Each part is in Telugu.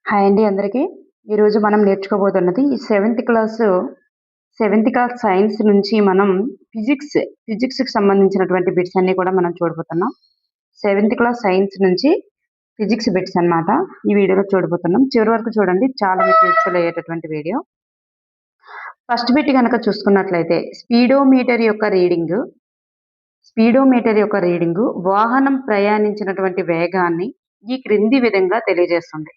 హాయ్ అండి అందరికీ. ఈరోజు మనం నేర్చుకోబోతున్నది సెవెంత్ క్లాస్ సైన్స్ నుంచి మనం ఫిజిక్స్‌కి సంబంధించినటువంటి బిట్స్ అన్నీ కూడా మనం చూడబోతున్నాం. సెవెంత్ క్లాస్ సైన్స్ నుంచి ఫిజిక్స్ బిట్స్ అన్నమాట. ఈ వీడియోలో చూడబోతున్నాం. చివరి వరకు చూడండి. చాలా మీకు యూజ్‌ఫుల్ అయ్యేటటువంటి వీడియో. ఫస్ట్ బిట్ గనక చూసుకున్నట్లయితే స్పీడోమీటర్ యొక్క రీడింగు వాహనం ప్రయాణించినటువంటి వేగాన్ని ఈ క్రింది విధంగా తెలియజేస్తుంది.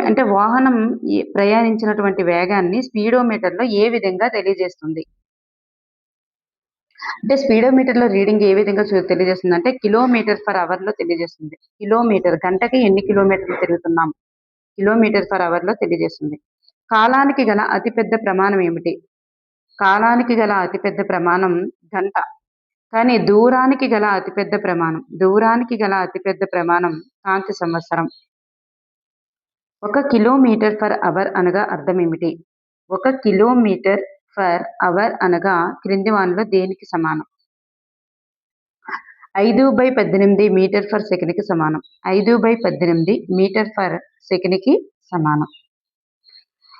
అంటే వాహనం ప్రయాణించినటువంటి వేగాన్ని స్పీడోమీటర్‌లో ఏ విధంగా తెలియజేస్తుంది? అంటే స్పీడోమీటర్‌లో రీడింగ్ ఏ విధంగా తెలియజేస్తుందంటే కిలోమీటర్ పర్ అవర్‌లో తెలియజేస్తుంది. గంటకి ఎన్ని కిలోమీటర్లు తిరుగుతున్నాం? కిలోమీటర్ పర్ అవర్‌లో తెలియజేస్తుంది. కాలానికి గల అతిపెద్ద ప్రమాణం ఏమిటి? కాలానికి గల అతిపెద్ద ప్రమాణం గంట. కానీ దూరానికి గల అతిపెద్ద ప్రమాణం కాంతి సంవత్సరం. 1 కిలోమీటర్ పర్ అవర్ అనగా అర్థమేమిటి? 1 కిలోమీటర్ పర్ అవర్ అనగా క్రింది వానిలో దేనికి సమానం? 5/18 మీటర్ పర్ సెకనుకి సమానం. 5/18 మీటర్ పర్ సెకనుకి సమానం.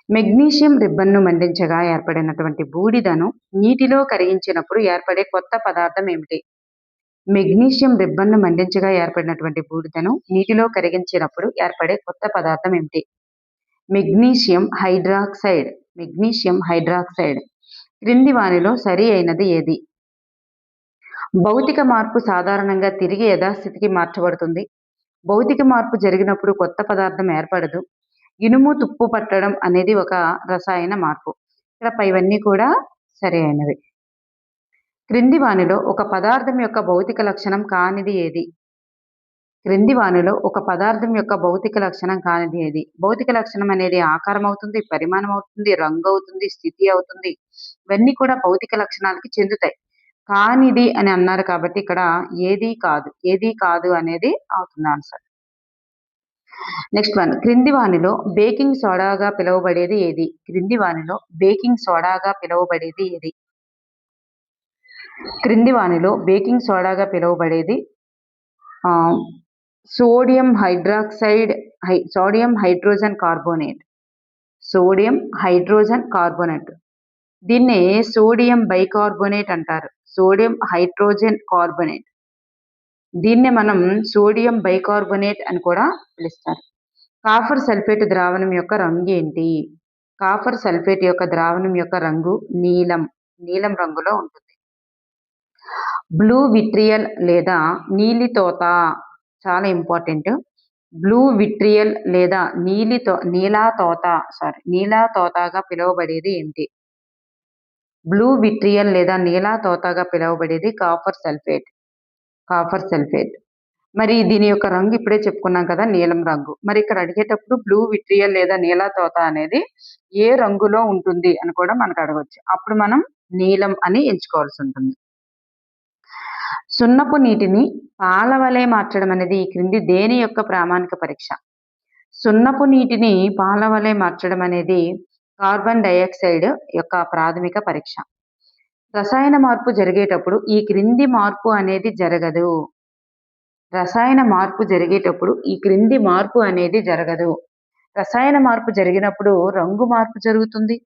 మెగ్నీషియం రిబ్బన్‌ను మండించగా ఏర్పడినటువంటి బూడిదను నీటిలో కరిగించినప్పుడు ఏర్పడే కొత్త పదార్థం ఏమిటి? మెగ్నీషియం రిబ్బన్‌ను మండించగా ఏర్పడినటువంటి బూడిదను నీటిలో కరిగించినప్పుడు ఏర్పడే కొత్త పదార్థం ఏమిటి? Magnesium hydroxide. క్రింది వానిలో సరి అయినది ఏది? భౌతిక మార్పు సాధారణంగా తిరిగి యథాస్థితికి మార్చబడుతుంది. భౌతిక మార్పు జరిగినప్పుడు కొత్త పదార్థం ఏర్పడదు. ఇనుము తుప్పు పట్టడం అనేది ఒక రసాయన మార్పు. ఇక్కడ పైవన్నీ కూడా సరి అయినవి. క్రింది వానిలో ఒక పదార్థం యొక్క భౌతిక లక్షణం కానిది ఏది? భౌతిక లక్షణం అనేది ఆకారం అవుతుంది, పరిమాణం అవుతుంది, రంగు అవుతుంది, స్థితి అవుతుంది. ఇవన్నీ కూడా భౌతిక లక్షణాలకి చెందుతాయి. కానిది అని అన్నారు కాబట్టి ఇక్కడ ఏది కాదు అనేది అవుతుంది ఆన్సర్. నెక్స్ట్ వన్, క్రింది వానిలో బేకింగ్ సోడాగా పిలువబడేది ఏది? Sodium hydrogen carbonate. దీన్నే సోడియం బైకార్బోనేట్ అంటారు. దీన్నే మనం సోడియం బైకార్బోనేట్ అని కూడా పిలుస్తారు. కాపర్ సల్ఫేట్ ద్రావణం యొక్క రంగు ఏంటి? నీలం రంగులో ఉంటుంది. బ్లూ విట్రియల్ లేదా నీలితోత చాలా ఇంపార్టెంట్. బ్లూ విట్రియల్ లేదా నీలాతోతగా పిలువబడేది ఏంటి? Copper sulphate. మరి దీని యొక్క రంగు ఇప్పుడే చెప్పుకున్నాం కదా, నీలం రంగు. మరి ఇక్కడ అడిగేటప్పుడు బ్లూ విట్రియల్ లేదా నీలాతోత అనేది ఏ రంగులో ఉంటుంది అని కూడా మనకు అడగొచ్చు. అప్పుడు మనం నీలం అని ఎంచుకోవాల్సి ఉంటుంది. సున్నపు నీటిని పాల వలె మార్చడం అనేది ఈ క్రింది దేని యొక్క ప్రామాణిక పరీక్ష? కార్బన్ డయాక్సైడ్ యొక్క ప్రాథమిక పరీక్ష. రసాయన మార్పు జరిగేటప్పుడు ఈ క్రింది మార్పు అనేది జరగదు. రసాయన మార్పు జరిగినప్పుడు రంగు మార్పు జరుగుతుంది,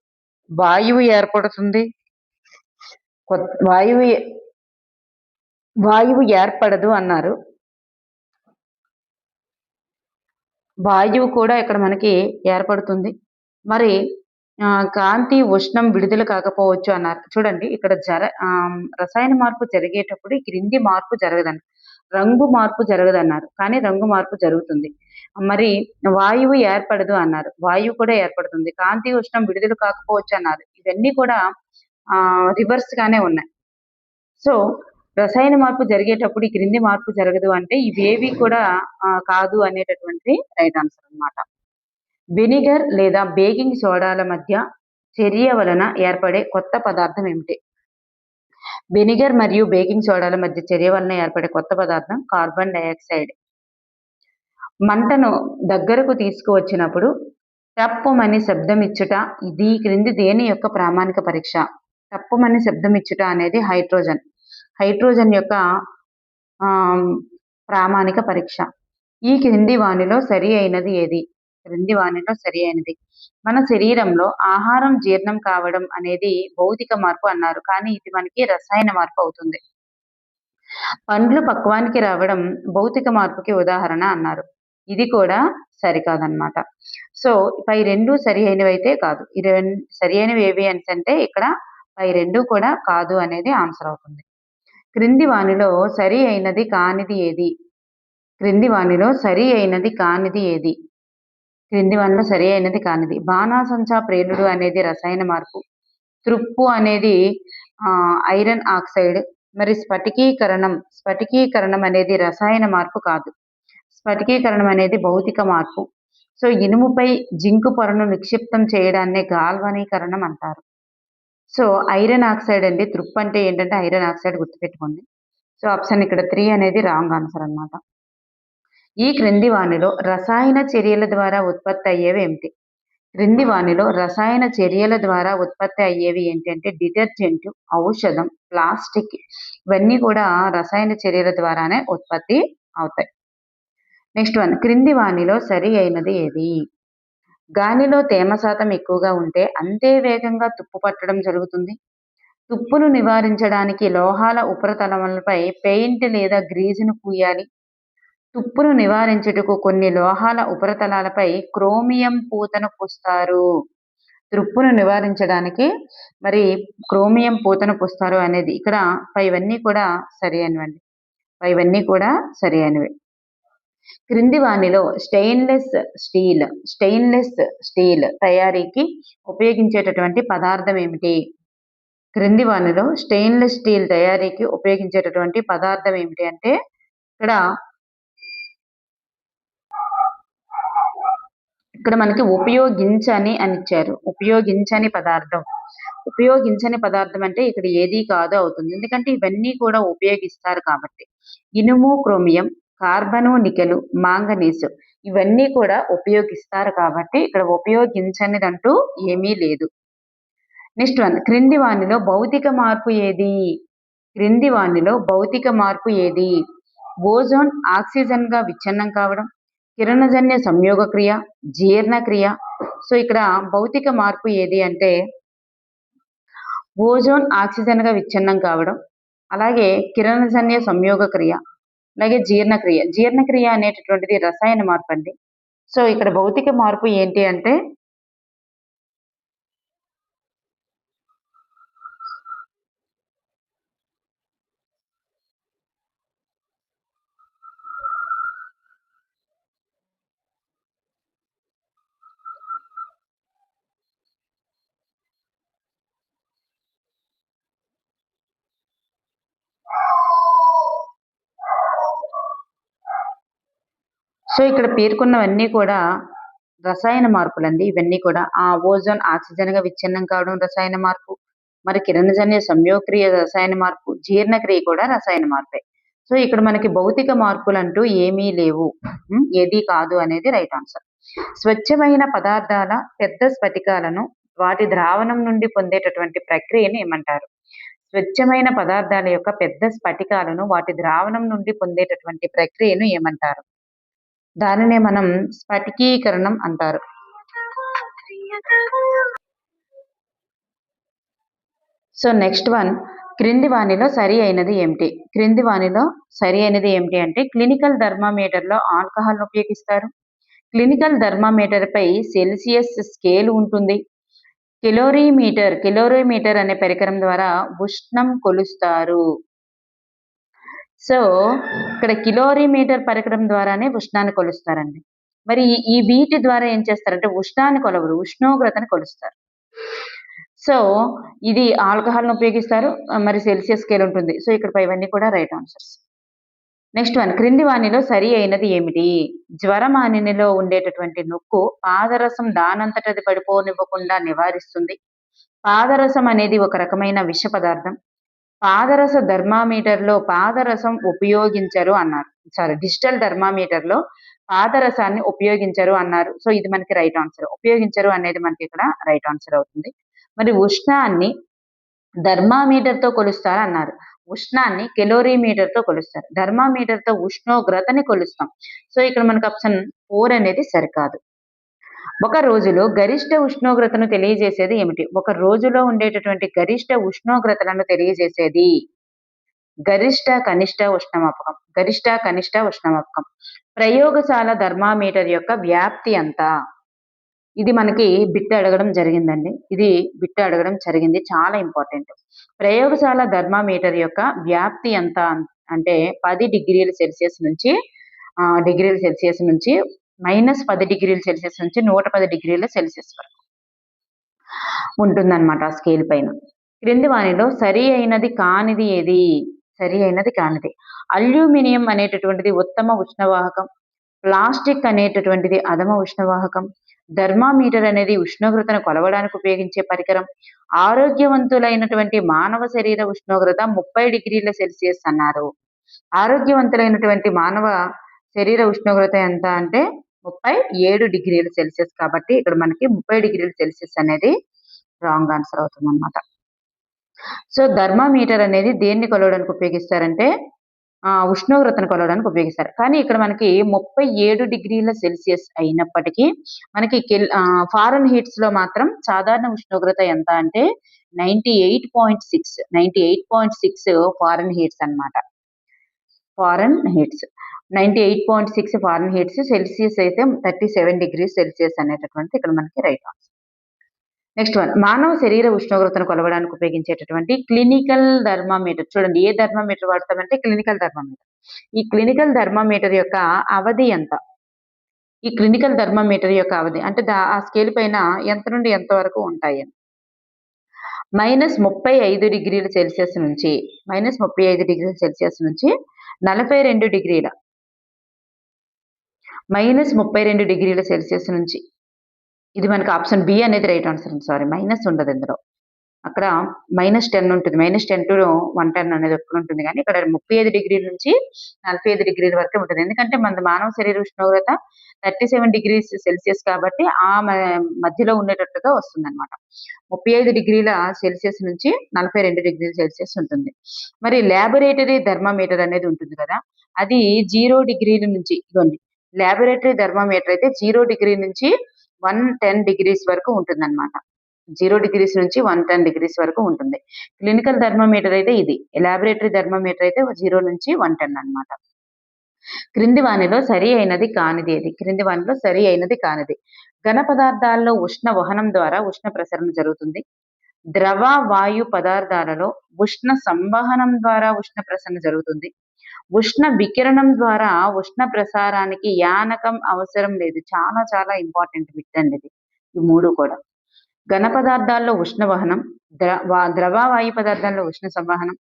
వాయువు ఏర్పడుతుంది. వాయువు ఏర్పడదు అన్నారు. వాయువు కూడా ఇక్కడ మనకి ఏర్పడుతుంది. మరి కాంతి ఉష్ణం విడుదల కాకపోవచ్చు అన్నారు. చూడండి ఇక్కడ రసాయన మార్పు జరిగేటప్పుడు ఈ క్రింది మార్పు జరగదండి. రంగు మార్పు జరగదన్నారు, కానీ రంగు మార్పు జరుగుతుంది. మరి వాయువు ఏర్పడదు అన్నారు, వాయువు కూడా ఏర్పడుతుంది. కాంతి ఉష్ణం విడుదల కాకపోవచ్చు అన్నారు. ఇవన్నీ కూడా రివర్స్ గానే ఉన్నాయి. సో రసాయన మార్పు జరిగేటప్పుడు ఈ క్రింది మార్పు జరగదు అంటే ఇవేవి కూడా కాదు అనేటటువంటి రైట్ ఆన్సర్ అన్నమాట. వెనిగర్ లేదా బేకింగ్ సోడాల మధ్య చర్య వలన ఏర్పడే కొత్త పదార్థం ఏమిటి? వెనిగర్ మరియు బేకింగ్ సోడాల మధ్య చర్య వలన ఏర్పడే కొత్త పదార్థం కార్బన్ డయాక్సైడ్. మంటను దగ్గరకు తీసుకువచ్చినప్పుడు టప్పుమని శబ్దం ఇచ్చుట ఇది క్రింది దేని యొక్క ప్రామాణిక పరీక్ష? టప్పుమని శబ్దం ఇచ్చుట అనేది హైడ్రోజన్ యొక్క ప్రామాణిక పరీక్ష. ఈ క్రింది వానిలో సరి అయినది ఏది? క్రింది వానిలో సరి అయినది. మన శరీరంలో ఆహారం జీర్ణం కావడం అనేది భౌతిక మార్పు అన్నారు. కానీ ఇది మనకి రసాయన మార్పు అవుతుంది. పండ్లు పక్వానికి రావడం భౌతిక మార్పుకి ఉదాహరణ అన్నారు. ఇది కూడా సరికాదనమాట. సో, పై 2 సరి అయినవైతే కాదు. ఈ సరి అయినవి ఏవి అనేసంటే ఇక్కడ పై 2 కూడా కాదు అనేది ఆన్సర్ అవుతుంది. క్రింది వానిలో సరి అయినది కానిది ఏది? క్రింది వానిలో సరి అయినది కానిది ఏది? క్రింది వానిలో సరి అయినది కానిది. బాణాసంచా ప్రేలుడు అనేది రసాయన మార్పు. త్రుప్పు అనేది ఐరన్ ఆక్సైడ్. మరి స్ఫటికీకరణం అనేది రసాయన మార్పు కాదు. స్ఫటికీకరణం అనేది భౌతిక మార్పు. సో, ఇనుముపై జింకు పొరను నిక్షిప్తం చేయడాన్నే గాల్వనీకరణం అంటారు. సో, ఐరన్ ఆక్సైడ్ అండి. త్రుప్పు అంటే ఏంటంటే ఐరన్ ఆక్సైడ్ గుర్తుపెట్టుకోండి. సో, ఆప్షన్ ఇక్కడ 3 అనేది రాంగ్ ఆన్సర్ అన్నమాట. ఈ క్రింది వానిలో రసాయన చర్యల ద్వారా ఉత్పత్తి అయ్యేవి ఏమిటి? క్రింది వానిలో రసాయన చర్యల ద్వారా ఉత్పత్తి అయ్యేవి ఏంటంటే డిటర్జెంట్, ఔషధం, ప్లాస్టిక్ ఇవన్నీ కూడా రసాయన చర్యల ద్వారానే ఉత్పత్తి అవుతాయి. నెక్స్ట్ వన్, క్రింది వానిలో సరి అయినది ఏది? గాలిలో తేమ శాతం ఎక్కువగా ఉంటే అంతే వేగంగా తుప్పు పట్టడం జరుగుతుంది. తుప్పును నివారించడానికి లోహాల ఉపరితలములపై పెయింట్ లేదా గ్రీజును పూయాలి. తుప్పును నివారించుటకు కొన్ని లోహాల ఉపరితలాలపై క్రోమియం పూతను పూస్తారు. తుప్పును నివారించడానికి మరి క్రోమియం పూతను పూస్తారు అనేది ఇక్కడ పైవన్నీ కూడా సరి అయినవండి. పైవన్నీ కూడా సరి అయినవి. క్రింది వానిలో స్టెయిన్లెస్ స్టీల్ తయారీకి ఉపయోగించేటటువంటి పదార్థం ఏమిటి? క్రింది వానిలో స్టెయిన్లెస్ స్టీల్ తయారీకి ఉపయోగించేటటువంటి పదార్థం ఏమిటి అంటే ఇక్కడ మనకి ఉపయోగించని అని ఇచ్చారు. ఉపయోగించని పదార్థం అంటే ఇక్కడ ఏది కాదు అవుతుంది. ఎందుకంటే ఇవన్నీ కూడా ఉపయోగిస్తారు కాబట్టి. ఇనుము, క్రోమియం, కార్బను, నికెలు, మాంగనీసు ఇవన్నీ కూడా ఉపయోగిస్తారు కాబట్టి ఇక్కడ ఉపయోగించనిదంటూ ఏమీ లేదు. నెక్స్ట్ వన్, క్రింది వానిలో భౌతిక మార్పు ఏది? క్రింది వానిలో భౌతిక మార్పు ఏది? ఓజోన్ ఆక్సిజన్ గా విచ్ఛిన్నం కావడం, కిరణజన్య సంయోగ క్రియ, జీర్ణక్రియ. సో ఇక్కడ భౌతిక మార్పు ఏది అంటే ఓజోన్ ఆక్సిజన్ గా విచ్ఛిన్నం కావడం, అలాగే కిరణజన్య సంయోగ క్రియ, అలాగే జీర్ణక్రియ అనేటటువంటిది రసాయన మార్పు అండి. సో ఇక్కడ భౌతిక మార్పు ఏంటి అంటే సో ఇక్కడ పేర్కొన్నవన్నీ కూడా రసాయన మార్పులండి. ఇవన్నీ కూడా ఓజోన్ ఆక్సిజన్ గా విచ్ఛిన్నం కావడం రసాయన మార్పు, మరి కిరణజన్య సంయోగక్రియ రసాయన మార్పు, జీర్ణక్రియ కూడా రసాయన మార్పే. సో ఇక్కడ మనకి భౌతిక మార్పులు అంటూ ఏమీ లేవు. ఏది కాదు అనేది రైట్ ఆన్సర్. స్వచ్ఛమైన పదార్థాల పెద్ద స్ఫటికాలను వాటి ద్రావణం నుండి పొందేటటువంటి ప్రక్రియను ఏమంటారు? స్వచ్ఛమైన పదార్థాల యొక్క పెద్ద స్ఫటికాలను వాటి ద్రావణం నుండి పొందేటటువంటి ప్రక్రియను ఏమంటారు? దానినే మనం స్ఫటికీకరణం అంటారు. సో నెక్స్ట్ వన్, క్రింది వానిలో సరి అయినది ఏమిటి? క్రింది వానిలో సరి అయినది ఏమిటి అంటే క్లినికల్ థర్మామీటర్ లో ఆల్కహాల్ ఉపయోగిస్తారు. క్లినికల్ థర్మామీటర్ పై సెల్సియస్ స్కేల్ ఉంటుంది. కిలోరీమీటర్ అనే పరికరం ద్వారా ఉష్ణం కొలుస్తారు. సో ఇక్కడ కిలోరీమీటర్ పరికరం ద్వారానే ఉష్ణాన్ని కొలుస్తారండి. మరి ఈ వీటి ద్వారా ఏం చేస్తారంటే ఉష్ణాన్ని కొలవరు, ఉష్ణోగ్రతని కొలుస్తారు. సో ఇది ఆల్కహాల్ను ఉపయోగిస్తారు, మరి సెల్సియస్ స్కేల్ ఉంటుంది. సో ఇక్కడ ఇవన్నీ కూడా రైట్ ఆన్సర్స్. నెక్స్ట్ వన్, క్రింది వానిలో సరి అయినది ఏమిటి? జ్వరమానినిలో ఉండేటటువంటి నొక్కు పాదరసం దానంతటది పడిపోనివ్వకుండా నివారిస్తుంది. పాదరసం అనేది ఒక రకమైన విష పదార్థం. పాదరస థర్మామీటర్ లో పాదరసం ఉపయోగించరు అన్నారు. డిజిటల్ థర్మామీటర్ లో పాదరసాన్ని ఉపయోగించరు అన్నారు. సో ఇది మనకి రైట్ ఆన్సర్. ఉపయోగించరు అనేది మనకి ఇక్కడ రైట్ ఆన్సర్ అవుతుంది. మరి ఉష్ణాన్ని థర్మామీటర్ తో కొలుస్తారు అన్నారు. ఉష్ణాన్ని కెలోరీమీటర్ తో కొలుస్తారు. థర్మామీటర్ తో ఉష్ణోగ్రతని కొలుస్తాం. సో ఇక్కడ మనకు ఆప్షన్ 4 అనేది సరికాదు. ఒక రోజులో గరిష్ట ఉష్ణోగ్రతను తెలియజేసేది ఏమిటి? ఒక రోజులో ఉండేటటువంటి గరిష్ట ఉష్ణోగ్రతలను తెలియజేసేది గరిష్ట కనిష్ట ఉష్ణమాపకం. ప్రయోగశాల థర్మామీటర్ యొక్క వ్యాప్తి ఎంత? ఇది మనకి బిట్ అడగడం జరిగిందండి. ఇది బిట్ అడగడం జరిగింది. చాలా ఇంపార్టెంట్. ప్రయోగశాల థర్మామీటర్ యొక్క వ్యాప్తి ఎంత అంటే 10 డిగ్రీల సెల్సియస్ నుంచి డిగ్రీల సెల్సియస్ నుంచి -10 డిగ్రీల సెల్సియస్ నుంచి 110 డిగ్రీల సెల్సియస్ వరకు ఉంటుందన్నమాట ఆ స్కేల్ పైన. క్రింది వానిలో సరి అయినది కానిది ఏది? సరి అయినది కానిది. అల్యూమినియం అనేటటువంటిది ఉత్తమ ఉష్ణవాహకం. ప్లాస్టిక్ అనేటటువంటిది అధమ ఉష్ణవాహకం. థర్మామీటర్ అనేది ఉష్ణోగ్రతను కొలవడానికి ఉపయోగించే పరికరం. ఆరోగ్యవంతులైనటువంటి మానవ శరీర ఉష్ణోగ్రత 30 డిగ్రీల సెల్సియస్ అన్నారు. ఆరోగ్యవంతులైనటువంటి మానవ శరీర ఉష్ణోగ్రత ఎంత అంటే 37 డిగ్రీల సెల్సియస్. కాబట్టి ఇక్కడ మనకి 30 డిగ్రీల సెల్సియస్ అనేది రాంగ్ ఆన్సర్ అవుతుందన్నమాట. సో థర్మామీటర్ అనేది దేన్ని కొలవడానికి ఉపయోగిస్తారంటే ఉష్ణోగ్రతను కొలవడానికి ఉపయోగిస్తారు. కానీ ఇక్కడ మనకి 37 డిగ్రీల సెల్సియస్ అయినప్పటికీ మనకి ఫారెన్ హీట్స్ లో మాత్రం సాధారణ ఉష్ణోగ్రత ఎంత అంటే 98.6 ఫారెన్ హీట్స్ అన్నమాట. Foreign heats 98.6 foreign heats. Celsius అయితే 37 డిగ్రీస్ సెల్సియస్ అనేటటువంటి ఇక్కడ మనకి రైట్ ఆన్సర్. నెక్స్ట్ వన్, మానవ శరీర ఉష్ణోగ్రతను కొలవడానికి ఉపయోగించేటటువంటి క్లినికల్ థర్మామీటర్. చూడండి, ఏ థర్మామీటర్ వాడతామంటే క్లినికల్ థర్మామీటర్. ఈ క్లినికల్ థర్మామీటర్ యొక్క అవధి ఎంత? ఈ క్లినికల్ థర్మామీటర్ యొక్క అవధి అంటే ఆ స్కేల్ పైన ఎంత నుండి ఎంత వరకు ఉంటాయి? -35 డిగ్రీల సెల్సియస్ నుంచి -35 డిగ్రీల సెల్సియస్ నుంచి 42 డిగ్రీల -32 డిగ్రీల సెల్సియస్ నుంచి. ఇది మనకి ఆప్షన్ బి అనేది రైట్ ఆన్సర్. సారీ, మైనస్ ఉండదు ఇందులో. అక్కడ -10 ఉంటుంది. -10 to 110 అనేది ఎప్పుడు ఉంటుంది, కానీ ఇక్కడ 35 డిగ్రీల నుంచి 45 డిగ్రీల వరకే ఉంటుంది. ఎందుకంటే మన మానవ శరీర ఉష్ణోగ్రత 37 డిగ్రీస్ సెల్సియస్ కాబట్టి ఆ మధ్యలో ఉండేటట్టుగా వస్తుంది అనమాట. 35 డిగ్రీల సెల్సియస్ నుంచి 42 డిగ్రీల సెల్సియస్ ఉంటుంది. మరి ల్యాబొరేటరీ థర్మామీటర్ అనేది ఉంటుంది కదా, అది 0 డిగ్రీల నుంచి, ఇదిగోండి ల్యాబొరేటరీ థర్మామీటర్ అయితే 0 డిగ్రీ నుంచి 110 డిగ్రీస్ వరకు ఉంటుంది అనమాట. 0 డిగ్రీస్ నుంచి 110 డిగ్రీస్ వరకు ఉంటుంది. క్లినికల్ థర్మామీటర్ అయితే ఇది. ల్యాబొరేటరీ థర్మామీటర్ అయితే 0 నుంచి 110 అన్నమాట. క్రింది వానిలో సరి అయినది కానిది ఏది? క్రింది వానిలో సరి అయినది కానిది. ఘన పదార్థాల్లో ఉష్ణ వహనం ద్వారా ఉష్ణ ప్రసరణ జరుగుతుంది. ద్రవ వాయు పదార్థాలలో ఉష్ణ సంవహనం ద్వారా ఉష్ణ ప్రసరణ జరుగుతుంది. ఉష్ణ వికిరణం ద్వారా ఉష్ణ ప్రసారానికి యానకం అవసరం లేదు. చాలా చాలా ఇంపార్టెంట్ బిట్ అండి ఇది, ఈ మూడు కూడా. ఘన పదార్థాల్లో ఉష్ణ వహనం, ద్రవ వాయు పదార్థాల్లో ఉష్ణ సంవహనం,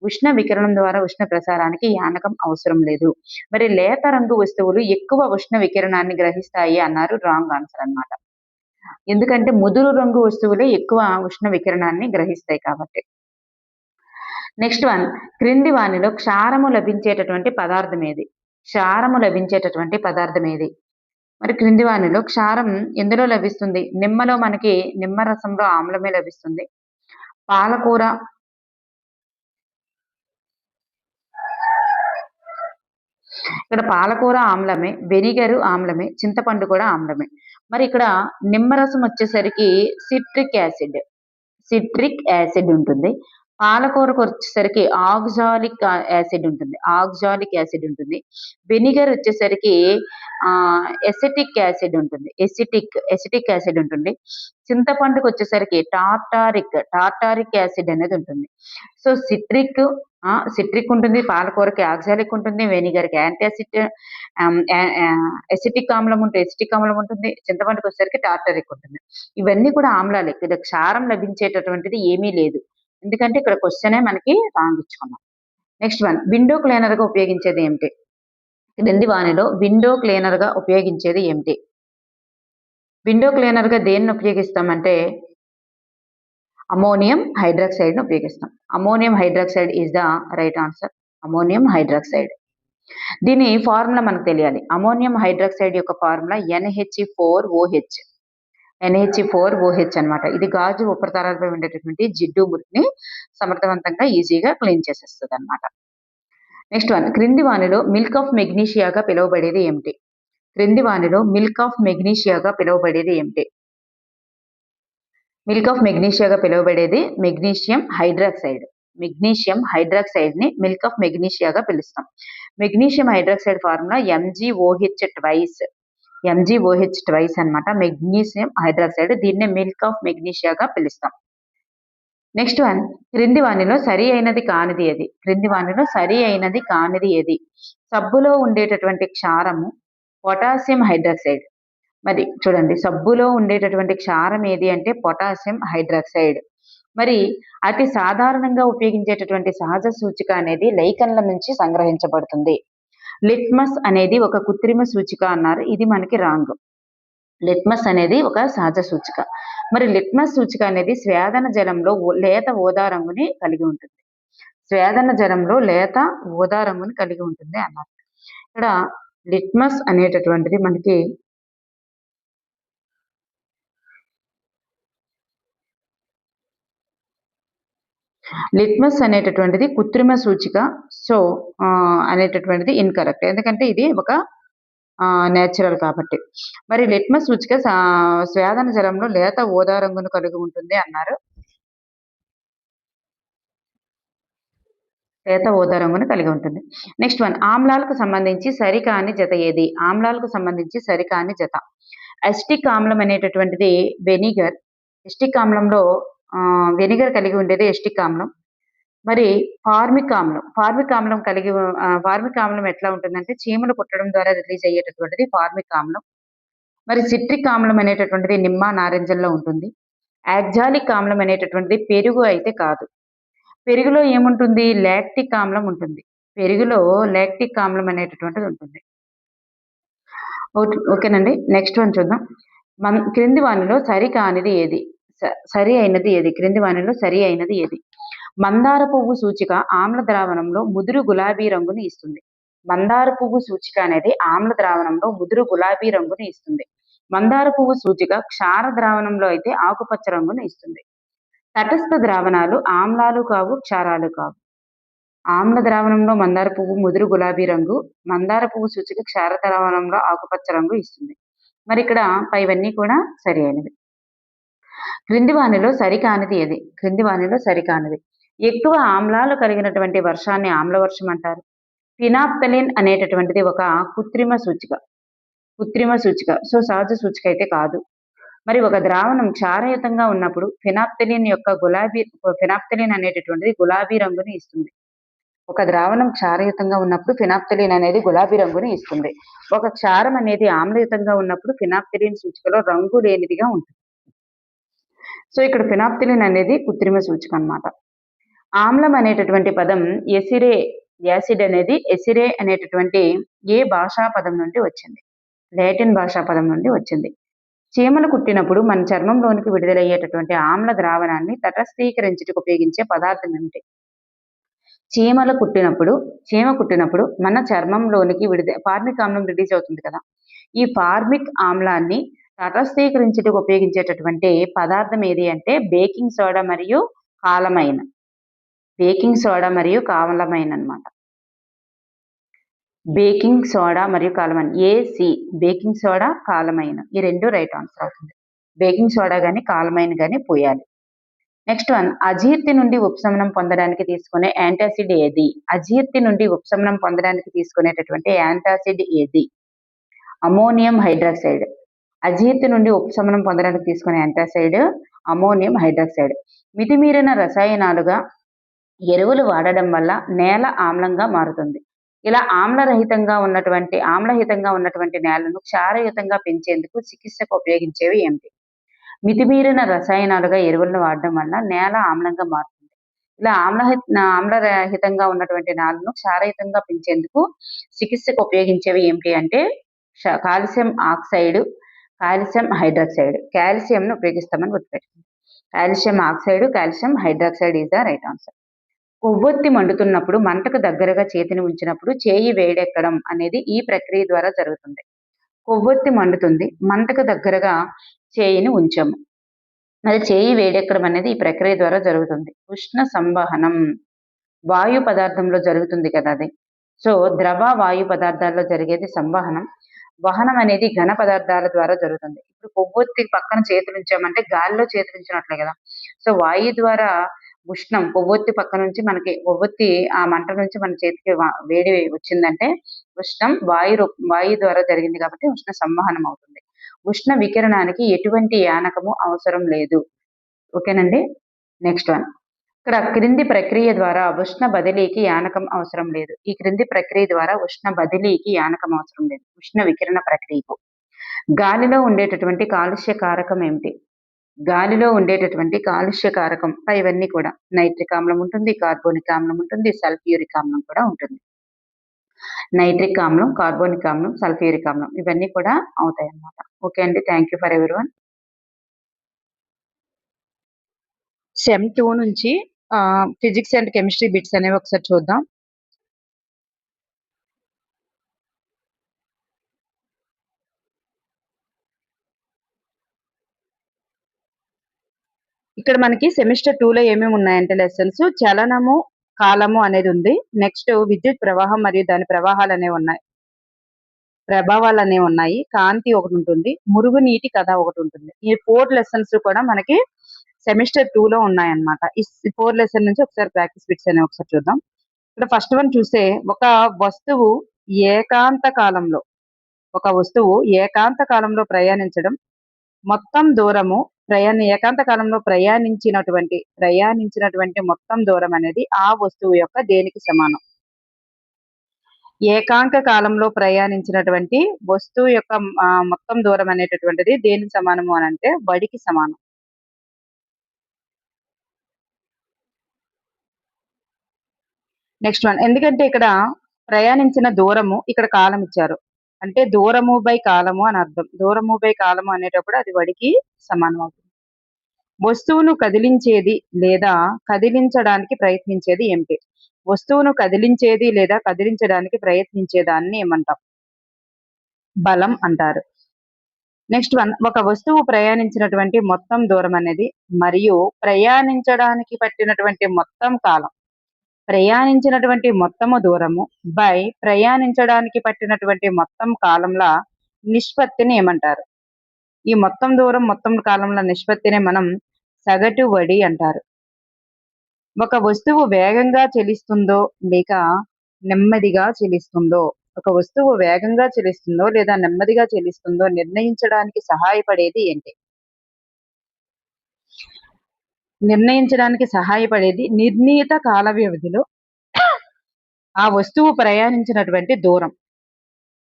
ఉష్ణ వికిరణం ద్వారా ఉష్ణ ప్రసారానికి యానకం అవసరం లేదు. మరి లేత రంగు వస్తువులు ఎక్కువ ఉష్ణ వికిరణాన్ని గ్రహిస్తాయి అన్నారు. రాంగ్ ఆన్సర్ అన్నమాట. ఎందుకంటే ముదురు రంగు వస్తువులే ఎక్కువ ఉష్ణ వికిరణాన్ని గ్రహిస్తాయి కాబట్టి. నెక్స్ట్ వన్, క్రింది వానిలో క్షారము లభించేటటువంటి పదార్థం ఏది? క్షారము లభించేటటువంటి పదార్థం ఏది? మరి క్రింది వానిలో క్షారం ఎందులో లభిస్తుంది? నిమ్మలో మనకి నిమ్మరసంలో ఆమ్లమే లభిస్తుంది. పాలకూర, ఇక్కడ పాలకూర ఆమ్లమే, వెనిగరు ఆమ్లమే, చింతపండు కూడా ఆమ్లమే. మరి ఇక్కడ నిమ్మరసం వచ్చేసరికి సిట్రిక్ యాసిడ్ ఉంటుంది. పాలకూరకు వచ్చేసరికి ఆక్సాలిక్ యాసిడ్ ఉంటుంది. వెనిగర్ వచ్చేసరికి ఎసిటిక్ యాసిడ్ ఉంటుంది. చింతపండుకు వచ్చేసరికి టార్టారిక్ యాసిడ్ అనేది ఉంటుంది. సో సిట్రిక్ ఉంటుంది, పాలకూరకి ఆక్సాలిక్ ఉంటుంది, వెనిగర్కి యాంటాసిడ్ ఎసిటిక్ ఆమ్లం ఉంటుంది, చింతపండుకు వచ్చేసరికి టార్టారిక్ ఉంటుంది. ఇవన్నీ కూడా ఆమ్లాలే. ఇక్కడ క్షారం లభించేటటువంటిది ఏమీ లేదు. ఎందుకంటే ఇక్కడ క్వశ్చనే మనకి రాంగ్ ఇచ్చుకున్నాం. నెక్స్ట్ వన్, విండో క్లీనర్ గా ఉపయోగించేది ఏమిటి? క్రింది వానిలో విండో క్లీనర్ గా ఉపయోగించేది ఏమిటి? విండో క్లీనర్ గా దేన్ని ఉపయోగిస్తామంటే అమోనియం హైడ్రాక్సైడ్ ను ఉపయోగిస్తాం. Ammonium hydroxide is the right answer. Ammonium hydroxide. దీని ఫార్ములా మనకు తెలియాలి. అమోనియం హైడ్రాక్సైడ్ యొక్క ఫార్ములా NH4OH అన్నమాట. ఇది గాజు ఉపరితలాలపై ఉండేటటువంటి జిడ్డు మురికిని సమర్థవంతంగా ఈజీగా క్లీన్ చేసేస్తుంది అన్నమాట. నెక్స్ట్ వన్, క్రింది వానిలో మిల్క్ ఆఫ్ మెగ్నీషియాగా పిలువబడేది ఏమిటి? క్రింది వానిలో మిల్క్ ఆఫ్ మెగ్నీషియాగా పిలువబడేది ఏమిటి? మిల్క్ ఆఫ్ మెగ్నీషియాగా పిలువబడేది మెగ్నీషియం హైడ్రాక్సైడ్. మెగ్నీషియం హైడ్రాక్సైడ్‌ని మిల్క్ ఆఫ్ మెగ్నీషియాగా పిలుస్తాం. Magnesium hydroxide formula MgOH twice అన్నమాట. మెగ్నీషియం హైడ్రాక్సైడ్ దీన్నే మిల్క్ ఆఫ్ మెగ్నీషియాగా పిలుస్తాం. నెక్స్ట్ వన్, క్రింది వానిలో సరి అయినది కానిది ఏది? క్రింది వానిలో సరి అయినది కానిది ఏది? సబ్బులో ఉండేటటువంటి క్షారము పొటాషియం హైడ్రాక్సైడ్. మరి చూడండి, సబ్బులో ఉండేటటువంటి క్షారం ఏది అంటే పొటాషియం హైడ్రాక్సైడ్. మరి అతి సాధారణంగా ఉపయోగించేటటువంటి సహజ సూచిక అనేది లైకన్ల నుంచి సంగ్రహించబడుతుంది. లిట్మస్ అనేది ఒక కృత్రిమ సూచిక అన్నారు. ఇది మనకి రాంగ్. లిట్మస్ అనేది ఒక సహజ సూచిక. మరి లిట్మస్ సూచిక అనేది స్వేదన జలంలో లేత ఊదా రంగుని కలిగి ఉంటుంది. స్వేదన జలంలో లేత ఊదా రంగుని కలిగి ఉంటుంది అన్నారు. ఇక్కడ లిట్మస్ అనేటటువంటిది మనకి లిట్మస్ అనేటటువంటిది కృత్రిమ సూచిక. సో అనేటటువంటిది ఇన్కరెక్ట్. ఎందుకంటే ఇది ఒక నేచురల్ కాబట్టి. మరి లిట్మస్ సూచిక స్వేదన జలంలో లేత ఊదా రంగును కలిగి ఉంటుంది అన్నారు. లేత ఊదా రంగును కలిగి ఉంటుంది. నెక్స్ట్ వన్, ఆమ్లాలకు సంబంధించి సరికాని జత ఏది? ఆమ్లాలకు సంబంధించి సరికాని జత ఎస్టిక్ ఆమ్లం అనేటటువంటిది వెనిగర్. ఎస్టిక్ ఆమ్లంలో వెనిగర్ కలిగి ఉండేది ఎస్టిక్ ఆమ్లం. మరి ఫార్మిక్ ఆమ్లం, ఫార్మిక్ ఆమ్లం ఎట్లా ఉంటుందంటే చీమలు కుట్టడం ద్వారా రిలీజ్ అయ్యేటటువంటిది ఫార్మిక్ ఆమ్లం. మరి సిట్రిక్ ఆమ్లం అనేటటువంటిది నిమ్మ నారింజల్లో ఉంటుంది. యాక్జాలిక్ ఆమ్లం అనేటటువంటిది పెరుగు అయితే కాదు. పెరుగులో ఏముంటుంది? లాక్టిక్ ఆమ్లం ఉంటుంది. పెరుగులో లాక్టిక్ ఆమ్లం అనేటటువంటిది ఉంటుంది. ఓకేనండి. నెక్స్ట్ వన్ చూద్దాం. క్రింది వానిలో సరి కానిది ఏది? సరి అయినది ఏది? క్రింది వానిలో సరి అయినది ఏది? మందార పువ్వు సూచిక ఆమ్ల ద్రావణంలో ముదురు గులాబీ రంగుని ఇస్తుంది. మందార పువ్వు సూచిక అనేది ఆమ్ల ద్రావణంలో ముదురు గులాబీ రంగుని ఇస్తుంది. మందార పువ్వు సూచిక క్షార ద్రావణంలో అయితే ఆకుపచ్చ రంగుని ఇస్తుంది. తటస్థ ద్రావణాలు ఆమ్లాలు కావు, క్షారాలు కావు. ఆమ్ల ద్రావణంలో మందార పువ్వు ముదురు గులాబీ రంగు, మందార పువ్వు సూచిక క్షార ద్రావణంలో ఆకుపచ్చ రంగు ఇస్తుంది. మరి ఇక్కడ పైవన్నీ కూడా సరి అయినవి. క్రింది వానిలో సరికానిది ఏది? క్రింది వానిలో సరికానిది. ఎక్కువ ఆమ్లాలు కలిగినటువంటి వర్షాన్ని ఆమ్లవర్షం అంటారు. ఫినాప్తలిన్ అనేటటువంటిది ఒక కృత్రిమ సూచిక. సో సహజ సూచిక అయితే కాదు. మరి ఒక ద్రావణం క్షారయుతంగా ఉన్నప్పుడు ఫినాప్తలిన్ అనేటటువంటిది గులాబీ రంగుని ఇస్తుంది. ఒక ద్రావణం క్షారయుతంగా ఉన్నప్పుడు ఫినాప్తలిన్ అనేది గులాబీ రంగుని ఇస్తుంది. ఒక క్షారం అనేది ఆమ్లయుతంగా ఉన్నప్పుడు ఫినాప్తలిన్ సూచికలో రంగు లేనిదిగా ఉంటుంది. సో ఇక్కడ ఫినాప్తలిన్ అనేది కృత్రిమ సూచిక అన్నమాట. ఆమ్లం అనేటటువంటి పదం యాసిడ్ అనేది ఎసిరే అనేటటువంటి ఏ భాషా పదం నుండి వచ్చింది? లాటిన్ భాషా పదం నుండి వచ్చింది. చీమలు కుట్టినప్పుడు మన చర్మంలోనికి విడుదలయ్యేటటువంటి ఆమ్ల ద్రావణాన్ని తటస్థీకరించుటకు ఉపయోగించే పదార్థం ఏమిటి? చీమ కుట్టినప్పుడు మన చర్మంలోనికి ఫార్మిక్ ఆమ్లం రిలీజ్ అవుతుంది కదా. ఈ ఫార్మిక్ ఆమ్లాన్ని తటస్థీకరించుటకు ఉపయోగించేటటువంటి పదార్థం ఏది అంటే బేకింగ్ సోడా మరియు కాలమైన్. అన్నమాట. బేకింగ్ సోడా మరియు కాలమైన్, ఏసి. బేకింగ్ సోడా, కాలమైన్ ఈ రెండు రైట్ ఆన్సర్ అవుతుంది. బేకింగ్ సోడా గాని కాలమైన్ గాని పోయాలి. నెక్స్ట్ వన్, అజీర్తి నుండి ఉపశమనం పొందడానికి తీసుకునే యాంటాసిడ్ ఏది? అజీర్తి నుండి ఉపశమనం పొందడానికి తీసుకునేటటువంటి యాంటాసిడ్ ఏది? Ammonium hydroxide. అజీర్తి నుండి ఉపశమనం పొందడానికి తీసుకునే యాంటాసిడ్ అమోనియం హైడ్రాక్సైడ్. మితిమీరిన రసాయనాలుగా ఎరువులు వాడడం వల్ల నేల ఆమ్లంగా మారుతుంది. ఇలా ఆమ్లహితంగా ఉన్నటువంటి నేలను క్షారయుతంగా పెంచేందుకు చికిత్సకు ఉపయోగించేవి ఏమిటి? మితిమీరిన రసాయనాలుగా ఎరువులను వాడడం వల్ల నేల ఆమ్లంగా మారుతుంది. ఇలా ఆమ్లరహితంగా ఉన్నటువంటి నేలను క్షారయుతంగా పెంచేందుకు చికిత్సకు ఉపయోగించేవి ఏమిటి అంటే కాల్షియం ఆక్సైడ్, కాల్షియం హైడ్రాక్సైడ్. కాల్షియంను ఉపయోగిస్తామని గుర్తుపెట్టుకోండి. Calcium oxide, calcium hydroxide is the right answer. కొవ్వొత్తి మండుతున్నప్పుడు మంటకు దగ్గరగా చేతిని ఉంచినప్పుడు చేయి వేడెక్కడం అనేది ఈ ప్రక్రియ ద్వారా జరుగుతుంది. కొవ్వొత్తి మండుతుంది, మంటకు దగ్గరగా చేయిని ఉంచాము, మరి చేయి వేడెక్కడం అనేది ఈ ప్రక్రియ ద్వారా జరుగుతుంది. ఉష్ణ సంవహనం వాయు పదార్థంలో జరుగుతుంది కదా అది. సో ద్రవ వాయు పదార్థాల్లో జరిగేది సంవహనం. వహనం అనేది ఘన పదార్థాల ద్వారా జరుగుతుంది. ఇప్పుడు కొవ్వొత్తి పక్కన చేతులుంచామంటే గాలిలో చేతులుంచినట్లే గదా! సో, వాయువు ద్వారా ఉష్ణం కొవ్వొత్తి పక్క నుంచి మనకి కొవ్వొత్తి ఆ మంట నుంచి మన చేతికి వేడి వచ్చిందంటే ఉష్ణం వాయువు ద్వారా జరిగింది కాబట్టి ఉష్ణ సంవహనం అవుతుంది. ఉష్ణ వికిరణానికి ఎటువంటి యానకము అవసరం లేదు. ఓకేనండి. Next one. ఇక్కడ క్రింది ప్రక్రియ ద్వారా ఉష్ణ బదిలీకి యానకం అవసరం లేదు. ఈ క్రింది ప్రక్రియ ద్వారా ఉష్ణ బదిలీకి యానకం అవసరం లేదు. ఉష్ణ వికిరణ ప్రక్రియకు. గాలిలో ఉండేటటువంటి కాలుష్య కారకం ఏమిటి? గాలిలో ఉండేటటువంటి కాలుష్య కారకం ఇవన్నీ కూడా నైట్రిక్ ఆమ్లం ఉంటుంది, కార్బోనిక్ ఆమ్లం ఉంటుంది, సల్ఫ్యూరిక్ ఆమ్లం కూడా ఉంటుంది. నైట్రిక్ ఆమ్లం, కార్బోనిక్ ఆమ్లం, సల్ఫ్యూరిక్ ఆమ్లం ఇవన్నీ కూడా అవుతాయన్నమాట. ఓకే అండి. Thank you for everyone. Sem 2 నుంచి ఫిజిక్స్ అండ్ కెమిస్ట్రీ బిట్స్ అనేవి ఒకసారి చూద్దాం. ఇక్కడ మనకి సెమిస్టర్ 2లో ఏమేమి ఉన్నాయంటే లెసన్స్ చలనము, కాలము అనేది ఉంది. నెక్స్ట్ విద్యుత్ ప్రవాహం మరియు దాని ప్రభావాలనేవి ఉన్నాయి. కాంతి ఒకటి ఉంటుంది. మురుగునీటి కథ ఒకటి ఉంటుంది. ఈ 4 లెసన్స్ కూడా మనకి సెమిస్టర్ 2లో ఉన్నాయన్నమాట. ఈ 4 లెసన్ నుంచి ఒకసారి ప్రాక్టీస్ బిట్స్ అనేవి ఒకసారి చూద్దాం. ఇక్కడ ఫస్ట్ వన్ చూస్తే ఒక వస్తువు ఏకాంత కాలంలో ప్రయాణించడం మొత్తం దూరము ఏకాంత కాలంలో ప్రయాణించినటువంటి మొత్తం దూరం అనేది ఆ వస్తువు యొక్క దేనికి సమానం? ఏకాంక కాలంలో ప్రయాణించినటువంటి వస్తువు యొక్క మొత్తం దూరం అనేటటువంటిది దేనికి సమానము అని అంటే బడికి సమానం. Next one. ఎందుకంటే ఇక్కడ ప్రయాణించిన దూరము ఇక్కడ కాలం ఇచ్చారు. అంటే దూరము బై కాలము అని అర్థం. దూరము బై కాలము అనేటప్పుడు అది బడికి సమానం అవుతుంది. వస్తువును కదిలించేది లేదా కదిలించడానికి ప్రయత్నించేది ఏమిటి? వస్తువును కదిలించేది లేదా కదిలించడానికి ప్రయత్నించేదాన్ని ఏమంటాం? బలం అంటారు. Next one. ఒక వస్తువు ప్రయాణించినటువంటి మొత్తం దూరం అనేది మరియు ప్రయాణించడానికి పట్టినటువంటి మొత్తం కాలం. ప్రయాణించినటువంటి మొత్తము దూరము బై ప్రయాణించడానికి పట్టినటువంటి మొత్తం కాలంల నిష్పత్తిని ఏమంటారు? ఈ మొత్తం దూరం మొత్తం కాలంలో నిష్పత్తిని మనం సగటు వడి అంటారు. ఒక వస్తువు వేగంగా చెలిస్తుందో లేక నెమ్మదిగా చెలిస్తుందో లేదా నెమ్మదిగా చెలిస్తుందో నిర్ణయించడానికి సహాయపడేది ఏంటి? నిర్ణీత కాల వ్యవధిలో ఆ వస్తువు ప్రయాణించినటువంటి దూరం.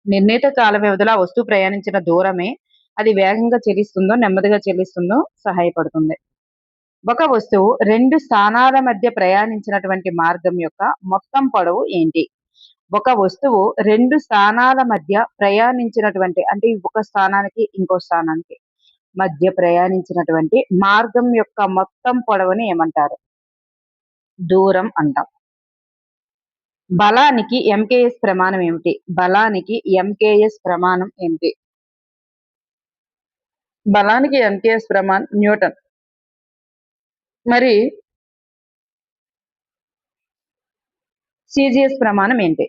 నిర్ణీత కాల వ్యవధిలో ఆ వస్తువు ప్రయాణించిన దూరమే అది వేగంగా చెలిస్తుందో నెమ్మదిగా చెలిస్తుందో సహాయపడుతుంది. ఒక వస్తువు 2 స్థానాల మధ్య ప్రయాణించినటువంటి మార్గం యొక్క మొత్తం పొడవు ఏంటి? ఒక వస్తువు 2 స్థానాల మధ్య ప్రయాణించినటువంటి అంటే ఒక స్థానానికి ఇంకో స్థానానికి మధ్య ప్రయాణించినటువంటి మార్గం యొక్క మొత్తం పొడవుని ఏమంటారు? దూరం అంటాం. బలానికి ఎంకేఎస్ ప్రమాణం ఏమిటి? బలానికి ఎంకేఎస్ ప్రమాణం ఏమిటి? బలానికి ఎంకేఎస్ ప్రమాణం న్యూటన్. మరి సిజిఎస్ ప్రమాణం ఏంటి?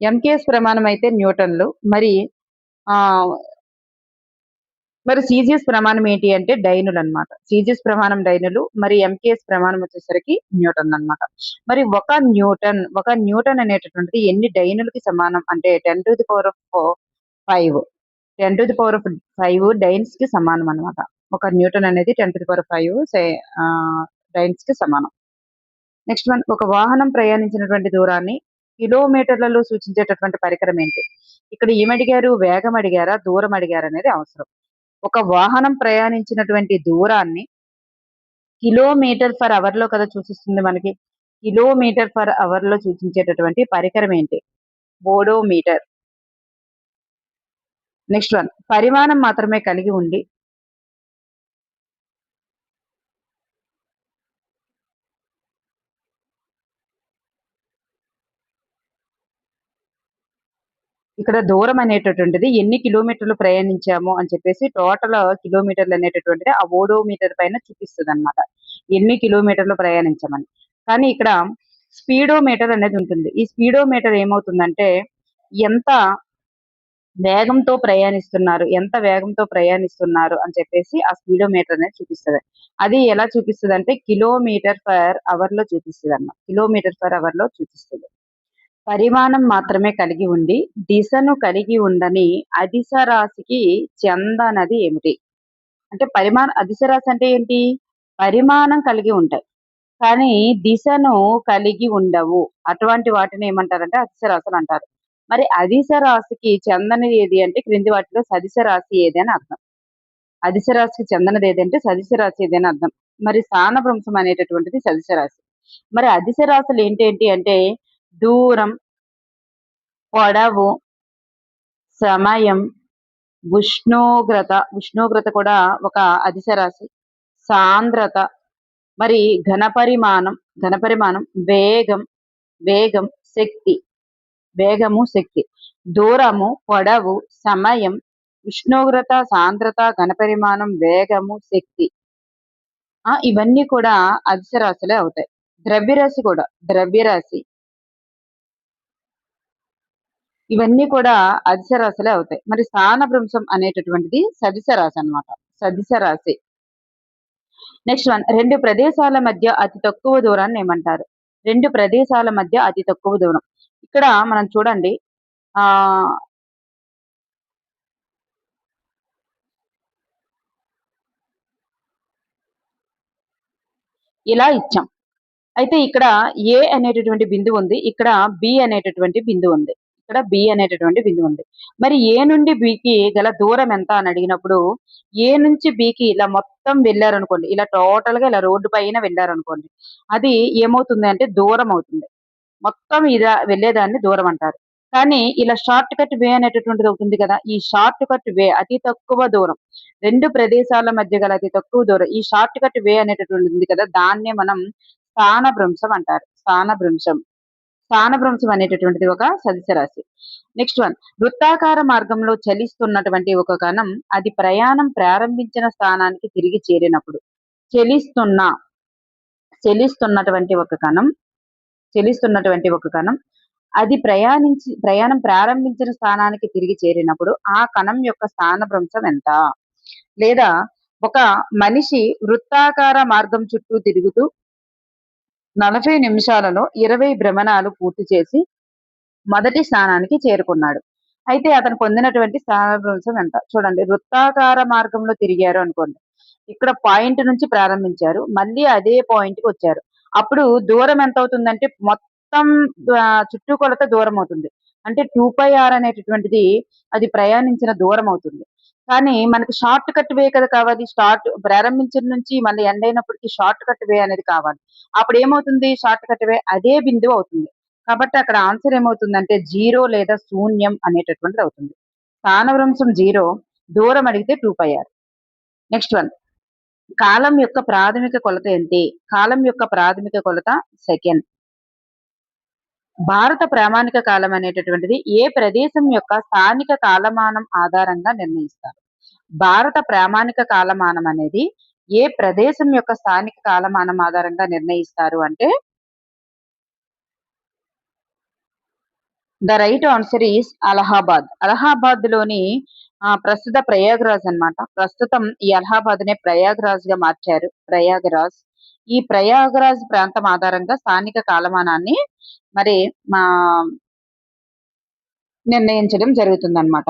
ఎంకేఎస్ ప్రమాణం అయితే న్యూటన్లు. మరి సిజిఎస్ ప్రమాణం ఏంటి అంటే డైనులు అన్నమాట. సిజిఎస్ ప్రమాణం డైనులు, మరి ఎంకేఎస్ ప్రమాణం వచ్చేసరికి న్యూటన్ అన్నమాట. మరి ఒక న్యూటన్ అనేటటువంటిది ఎన్ని డైనులకి సమానం అంటే 10⁵ 10⁵ డైన్స్ కి సమానం అన్నమాట. ఒక న్యూటన్ అనేది 10⁵ డైన్స్ కి సమానం. Next one. ఒక వాహనం ప్రయాణించినటువంటి దూరాన్ని కిలోమీటర్లలో సూచించేటటువంటి పరికరం ఏంటి? ఇక్కడ ఏమడిగారు? వేగం అడిగారా, దూరం అడిగారా అనేది అవసరం. ఒక వాహనం ప్రయాణించినటువంటి దూరాన్ని కిలోమీటర్ ఫర్ అవర్ లో కదా సూచిస్తుంది మనకి. కిలోమీటర్ ఫర్ అవర్ లో సూచించేటటువంటి పరికరం ఏంటి? ఓడోమీటర్. Next one. పరిమాణం మాత్రమే కలిగి ఉండి ఇక్కడ దూరం అనేటటువంటిది ఎన్ని కిలోమీటర్లు ప్రయాణించాము అని చెప్పేసి టోటల్ కిలోమీటర్లు అనేటటువంటిది ఆ ఓడోమీటర్ పైన చూపిస్తుంది అనమాట. ఎన్ని కిలోమీటర్లు ప్రయాణించామని. కానీ ఇక్కడ స్పీడోమీటర్ అనేది ఉంటుంది. ఈ స్పీడోమీటర్ ఏమవుతుందంటే ఎంత వేగంతో ప్రయాణిస్తున్నారు. ఎంత వేగంతో ప్రయాణిస్తున్నారు అని చెప్పేసి ఆ స్పీడోమీటర్ అనేది చూపిస్తది. అది ఎలా చూపిస్తదంటే కిలోమీటర్ పర్ అవర్‌లో చూపిస్తదన్నమాట. కిలోమీటర్ పర్ అవర్‌లో చూపిస్తది. పరిమాణం మాత్రమే కలిగి ఉండి, దిశను కలిగి ఉండని అదిశ రాశికి చెందనది ఏమిటి? అంటే అదిశ రాశి అంటే ఏంటి? పరిమాణం కలిగి ఉంటాయి. కానీ దిశను కలిగి ఉండవు. అటువంటి వాటిని ఏమంటారంటే అదిశ రాశులంటారు. మరి అదిశ రాశికి చెందనిది ఏది అంటే క్రింది వాటిలో సదిశ రాశి ఏది అని అర్థం. అదిశ రాశికి చెందనిది ఏదంటే సదిశ రాశి ఏది అని అర్థం. మరి స్థానభ్రంశం అనేటటువంటిది సదిశ రాశి. మరి అదిశ రాశులు ఏంటేంటి అంటే దూరం, పొడవు, సమయం, ఉష్ణోగ్రత కూడా ఒక అదిశ రాశి. సాంద్రత, మరి ఘనపరిమాణం, వేగం, వేగం, శక్తి, వేగము, శక్తి, దూరము, పొడవు, సమయం, ఉష్ణోగ్రత, సాంద్రత, ఘనపరిమాణం, వేగము, శక్తి. ఇవన్నీ కూడా అదిశ రాశులే అవుతాయి. ద్రవ్యరాశి కూడా, ద్రవ్యరాశి ఇవన్నీ కూడా అదిశ రాశులే అవుతాయి. మరి స్థానభ్రంశం అనేటటువంటిది సదిశ రాశి అన్నమాట. సదిశ రాశి. నెక్స్ట్ వన్ 2 ప్రదేశాల మధ్య అతి తక్కువ దూరాన్ని ఏమంటారు? 2 ప్రదేశాల మధ్య అతి తక్కువ దూరం. ఇక్కడ మనం చూడండి ఆహ్, ఇలా ఇచ్చాం. అయితే ఇక్కడ ఏ అనేటటువంటి బిందువు ఉంది. ఇక్కడ బి అనేటటువంటి బిందువు ఉంది. ఇక్కడ బి అనేటటువంటి బిందువు ఉంది. మరి ఏ నుండి బికి గల దూరం ఎంత అని అడిగినప్పుడు ఏ నుంచి బికి ఇలా మొత్తం వెళ్లారనుకోండి. ఇలా టోటల్‌గా ఇలా రోడ్డు పైన వెళ్లారనుకోండి. అది ఏమవుతుంది అంటే దూరం అవుతుంది. మొత్తం వెళ్ళేదాన్ని దూరం అంటారు. కానీ ఇలా షార్ట్ కట్ వే అనేటటువంటిది ఒకటి ఉంది కదా! ఈ షార్ట్ కట్ వే అతి తక్కువ దూరం. 2 ప్రదేశాల మధ్య గల అతి తక్కువ దూరం. ఈ షార్ట్ కట్ వే అనేటటువంటిది ఉంది కదా! దాన్నే మనం స్థానభ్రంశం అంటారు. స్థానభ్రంశం. స్థానభ్రంశం అనేటటువంటిది ఒక సదిశ రాశి. నెక్స్ట్ వన్ వృత్తాకార మార్గంలో చలిస్తున్నటువంటి ఒక కణం అది ప్రయాణం ప్రారంభించిన స్థానానికి తిరిగి చేరినప్పుడు చలిస్తున్న చలిస్తున్నటువంటి ఒక కణం చలిస్తున్నటువంటి ఒక కణం అది ప్రయాణం ప్రారంభించిన స్థానానికి తిరిగి చేరినప్పుడు ఆ కణం యొక్క స్థానభ్రంశం ఎంత? లేదా ఒక మనిషి వృత్తాకార మార్గం చుట్టూ తిరుగుతూ 40 నిమిషాలలో 20 భ్రమణాలు పూర్తి చేసి మొదటి స్థానానికి చేరుకున్నాడు. అయితే అతను పొందినటువంటి స్థానభ్రంశం ఎంత? చూడండి వృత్తాకార మార్గంలో తిరిగారు అనుకోండి. ఇక్కడ పాయింట్ నుంచి ప్రారంభించారు. మళ్ళీ అదే పాయింట్‌కి వచ్చారు. అప్పుడు దూరం ఎంత అవుతుందంటే మొత్తం చుట్టుకొలత దూరం అవుతుంది. అంటే 2πr అనేటటువంటిది అది ప్రయాణించిన దూరం అవుతుంది. కానీ మనకి షార్ట్ కట్ వే కదా కావాలి. ప్రారంభించిన నుంచి మళ్ళీ ఎండ్ అయినప్పటికి షార్ట్ కట్ వే అనేది కావాలి. అప్పుడు ఏమవుతుంది షార్ట్ కట్ వే అదే బిందువు అవుతుంది. కాబట్టి అక్కడ ఆన్సర్ ఏమవుతుందంటే 0 లేదా శూన్యం అనేటటువంటిది అవుతుంది. స్థానభ్రంశం 0 దూరం అడిగితే 2πr. నెక్స్ట్ వన్ కాలం యొక్క ప్రాథమిక కొలత ఏంటి? కాలం యొక్క ప్రాథమిక కొలత సెకండ్. భారత ప్రామాణిక కాలం అనేటటువంటిది ఏ ప్రదేశం యొక్క స్థానిక కాలమానం ఆధారంగా నిర్ణయిస్తారు? భారత ప్రామాణిక కాలమానం అనేది ఏ ప్రదేశం యొక్క స్థానిక కాలమానం ఆధారంగా నిర్ణయిస్తారు అంటే the right answer is Allahabad. అలహాబాద్‌లోని ప్రస్తుత ప్రయాగ్‌రాజ్ అన్నమాట. ప్రస్తుతం ఈ అలహాబాద్‌నే ప్రయాగ్‌రాజ్‌గా మార్చారు. ప్రయాగ్‌రాజ్. ఈ ప్రయాగ్‌రాజ్ ప్రాంతం ఆధారంగా స్థానిక కాలమానాన్ని మరి మా నిర్ణయించడం జరుగుతుందన్నమాట.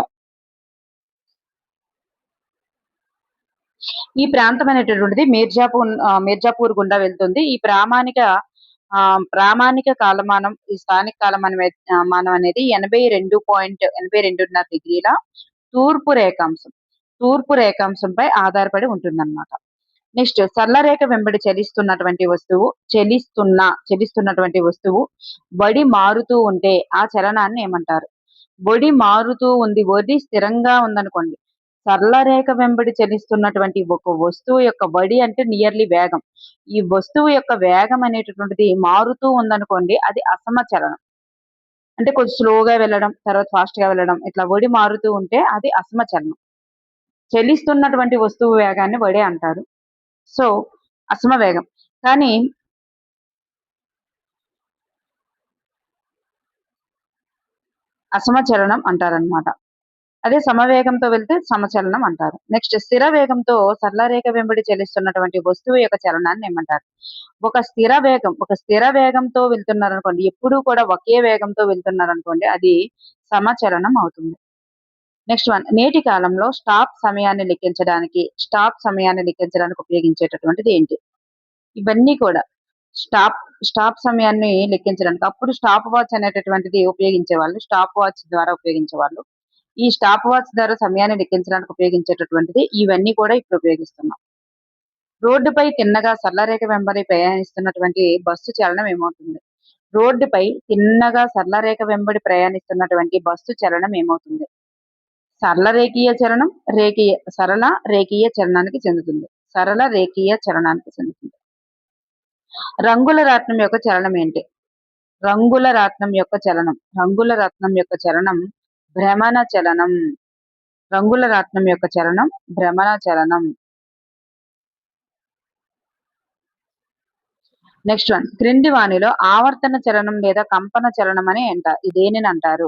ఈ ప్రాంతం అనేటటువంటిది మీర్జాపూర్ గుండా వెళ్తుంది. ఈ ప్రామాణిక కాలమానం, ఈ స్థానిక మానం అనేది 82.82.5 డిగ్రీల తూర్పు రేఖాంశం. తూర్పు రేఖాంశంపై ఆధారపడి ఉంటుందన్నమాట. నెక్స్ట్ సరళరేఖ వెంబడి చలిస్తున్నటువంటి వస్తువు వడి మారుతూ ఉంటే ఆ చలనాన్ని ఏమంటారు? వడి మారుతూ ఉంది. వడి స్థిరంగా ఉందనుకోండి. సరళ రేఖ వెంబడి చలిస్తున్నటువంటి ఒక వస్తువు యొక్క వడి అంటే నియర్లీ వేగం. ఈ వస్తువు యొక్క వేగం అనేటటువంటిది మారుతూ ఉందనుకోండి అది అసమచలనం. అంటే కొంచెం స్లోగా వెళ్ళడం, తర్వాత ఫాస్ట్‌గా వెళ్ళడం ఇట్లా వడి మారుతూ ఉంటే అది అసమచలనం. చలిస్తున్నటువంటి వస్తువు వేగాన్ని వడి అంటారు. సో, అసమవేగం. కానీ అసమచలనం అంటారనమాట. అదే సమవేగంతో వెళ్తే సమచలనం అంటారు. నెక్స్ట్ స్థిర వేగంతో సరళ రేఖ వెంబడి చలిస్తున్నటువంటి వస్తువు యొక్క చలనాన్ని ఏమంటారు? ఒక స్థిర వేగంతో వెళ్తున్నారనుకోండి, ఎప్పుడూ కూడా ఒకే వేగంతో వెళ్తున్నారనుకోండి, అది సమచలనం అవుతుంది. నెక్స్ట్ వన్, నేటి కాలంలో స్టాప్ సమయాన్ని లెక్కించడానికి ఉపయోగించేటటువంటిది ఏంటి? ఇవన్నీ కూడా స్టాప్ స్టాప్ సమయాన్ని లెక్కించడానికి. అప్పుడు స్టాప్ వాచ్ అనేటటువంటిది ఉపయోగించేవాళ్ళు. స్టాప్ వాచ్ ద్వారా ఉపయోగించేవాళ్ళు. ఈ స్టాప్ వాచ్ ద్వారా సమయాన్ని లెక్కించడానికి ఉపయోగించేటటువంటిది ఇవన్నీ కూడా ఇప్పుడు ఉపయోగిస్తున్నాం. రోడ్డుపై తిన్నగా సరళరేఖ వెంబడి ప్రయాణిస్తున్నటువంటి బస్సు చలనం ఏమవుతుంది? రోడ్డుపై తిన్నగా సరళరేఖ వెంబడి ప్రయాణిస్తున్నటువంటి బస్సు చలనం ఏమవుతుంది? సరళ రేఖీయ చలనం, సరళ రేఖీయ చలనానికి చెందుతుంది. సరళ రేఖీయ చలనానికి చెందుతుంది. రంగుల రత్నం యొక్క చలనం ఏంటి? రంగుల రత్నం యొక్క చలనం భ్రమణ చలనం. రంగుల రత్నం యొక్క చలనం భ్రమణ చలనం. నెక్స్ట్ వన్, క్రింది వానిలో ఆవర్తన చలనం లేదా కంపన చలనం అని దేనిని అంటారు?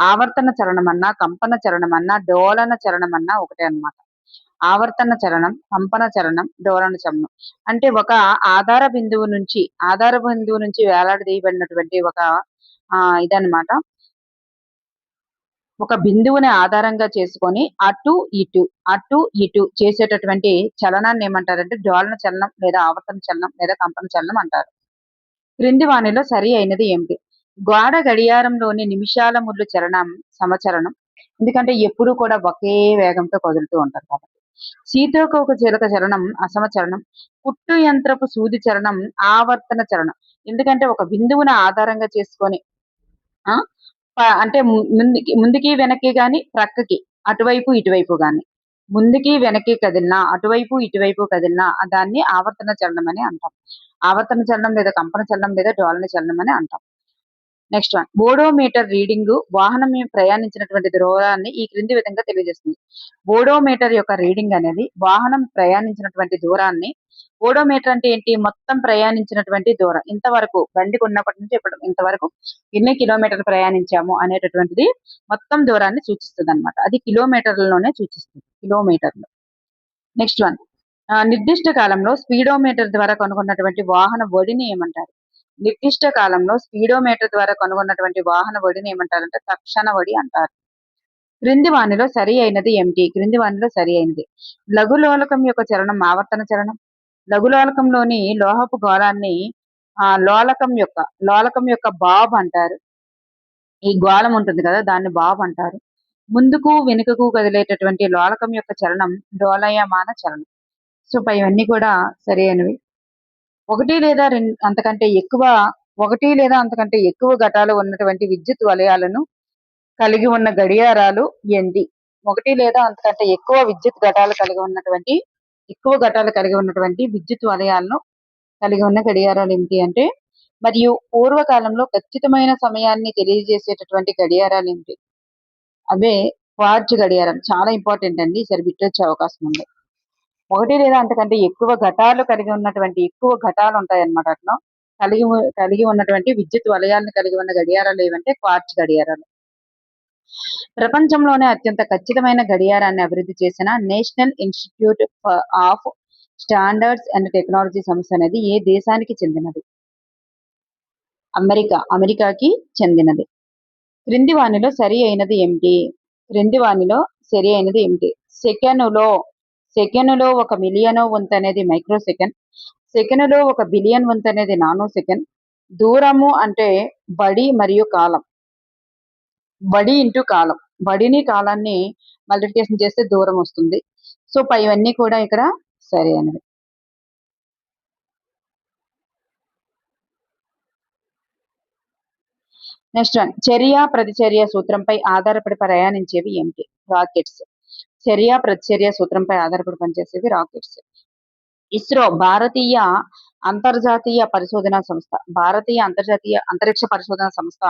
ఆవర్తన చలనం అన్నా, కంపన చలనం అన్నా, డోలన చలనం అన్నా ఒకటే అన్నమాట. ఆవర్తన చలనం, కంపన చలనం, డోలన చలనం అంటే ఒక ఆధార బిందువు నుంచి వేలాడదీయబడినటువంటి ఒక ఇదన్నమాట. ఒక బిందువుని ఆధారంగా చేసుకొని అటు ఇటు చేసేటటువంటి చలనాన్ని ఏమంటారంటే డోలన చలనం లేదా ఆవర్తన చలనం లేదా కంపన చలనం అంటారు. క్రింది వానిలో సరి అయినది ఏమిటి? గోడ గడియారంలోని నిమిషాల ముళ్ళు చలనం సమచలనం. ఎందుకంటే ఎప్పుడూ కూడా ఒకే వేగంతో కదులుతూ ఉంటారు కాబట్టి. సీతోకోక చిలుక చలనం అసమచలనం. కుట్టు యంత్రపు సూది చలనం ఆవర్తన చలనం. ఎందుకంటే ఒక బిందువుని ఆధారంగా చేసుకొని అంటే ముందుకి వెనక్కి గాని, ప్రక్కకి అటువైపు ఇటువైపు గాని, ముందుకి వెనక్కి కదిలినా, అటువైపు ఇటువైపు కదిలినా దాన్ని ఆవర్తన చలనం అని అంటాం. ఆవర్తన చలనం లేదా కంపన చలనం లేదా డోలన చలనం అని అంటాం. నెక్స్ట్ వన్, ఓడోమీటర్ రీడింగ్ వాహనం ప్రయాణించినటువంటి దూరాన్ని ఈ క్రింది విధంగా తెలియజేస్తుంది. ఓడోమీటర్ యొక్క రీడింగ్ అనేది వాహనం ప్రయాణించినటువంటి దూరాన్ని, ఓడోమీటర్ అంటే ఏంటి? మొత్తం ప్రయాణించినటువంటి దూరం, ఇంతవరకు బండికి ఉన్నప్పటి నుంచి ఇప్పుడు ఇంతవరకు ఎన్ని కిలోమీటర్లు ప్రయాణించాము అనేటటువంటిది మొత్తం దూరాన్ని సూచిస్తుంది అనమాట. అది కిలోమీటర్లలోనే సూచిస్తుంది, కిలోమీటర్లు. నెక్స్ట్ వన్, నిర్దిష్ట కాలంలో స్పీడోమీటర్ ద్వారా కనుగొన్నటువంటి వాహన ఒడిని ఏమంటారు? నిర్దిష్ట కాలంలో స్పీడోమీటర్ ద్వారా కనుగొన్నటువంటి వాహన ఒడిని ఏమంటారంటే తక్షణ ఒడి అంటారు. క్రింది వానిలో సరి అయినది ఏమిటి? క్రింది వానిలో సరి అయినది లఘులోలకం యొక్క చలనం ఆవర్తన చలనం. లఘులోలకంలోని లోహపు గోళాన్ని లోలకం యొక్క బాబ్ అంటారు. ఈ గోళం ఉంటుంది కదా, దాన్ని బాబ్ అంటారు. ముందుకు వెనుకకు కదిలేటటువంటి లోలకం యొక్క చలనం డోలయమాన చలనం. సో ఇవన్నీ కూడా సరి అయినవి. ఒకటి లేదా అంతకంటే ఎక్కువ ఘటాలు ఉన్నటువంటి విద్యుత్ వలయాలను కలిగి ఉన్న గడియారాలు ఏంటి? ఒకటి లేదా అంతకంటే ఎక్కువ ఘటాలు కలిగి ఉన్నటువంటి విద్యుత్ వలయాలను కలిగి ఉన్న గడియారాలు ఏమిటి అంటే, మరియు పూర్వకాలంలో ఖచ్చితమైన సమయాన్ని తెలియజేసేటటువంటి గడియారాలు ఏమిటి? అవే క్వార్ట్జ్ గడియారం. చాలా ఇంపార్టెంట్ అండి, ఈసారి బిట్ వచ్చే అవకాశం ఉంది. ఒకటి లేదా అంతకంటే ఎక్కువ ఘటాలు ఉంటాయి అన్నమాట. అట్లా కలిగి ఉన్నటువంటి విద్యుత్ వలయాలను కలిగి ఉన్న గడియారాలు ఏవంటే క్వార్ట్జ్ గడియారాలు. ప్రపంచంలోనే అత్యంత ఖచ్చితమైన గడియారాన్ని అభివృద్ధి చేసిన national institute of standards and technology సంస్థ అనేది ఏ దేశానికి చెందినది? అమెరికాకి చెందినది. క్రింది వానిలో సరి అయినది ఏమిటి? సెకనులో 1 మిలియనో వంతు అనేది మైక్రో సెకండ్. సెకనులో 1 బిలియన్ వంతు అనేది నానో సెకండ్. దూరము అంటే బడి మరియు కాలం. బడి ఇంటూ కాలం. బడిని కాలాన్ని మల్టిప్లికేషన్ చేస్తే దూరం వస్తుంది. సో ఇవన్నీ కూడా ఇక్కడ సరి అయినవి. నెక్స్ట్ వన్, చర్య ప్రతిచర్య సూత్రంపై ఆధారపడి ప్రయాణించేవి ఏమిటి? రాకెట్స్. చర్య ప్రతిచర్య సూత్రంపై ఆధారపడి పనిచేసేవి రాకెట్స్. ఇస్రో భారతీయ అంతర్జాతీయ పరిశోధనా సంస్థ. భారతీయ అంతర్జాతీయ అంతరిక్ష పరిశోధనా సంస్థ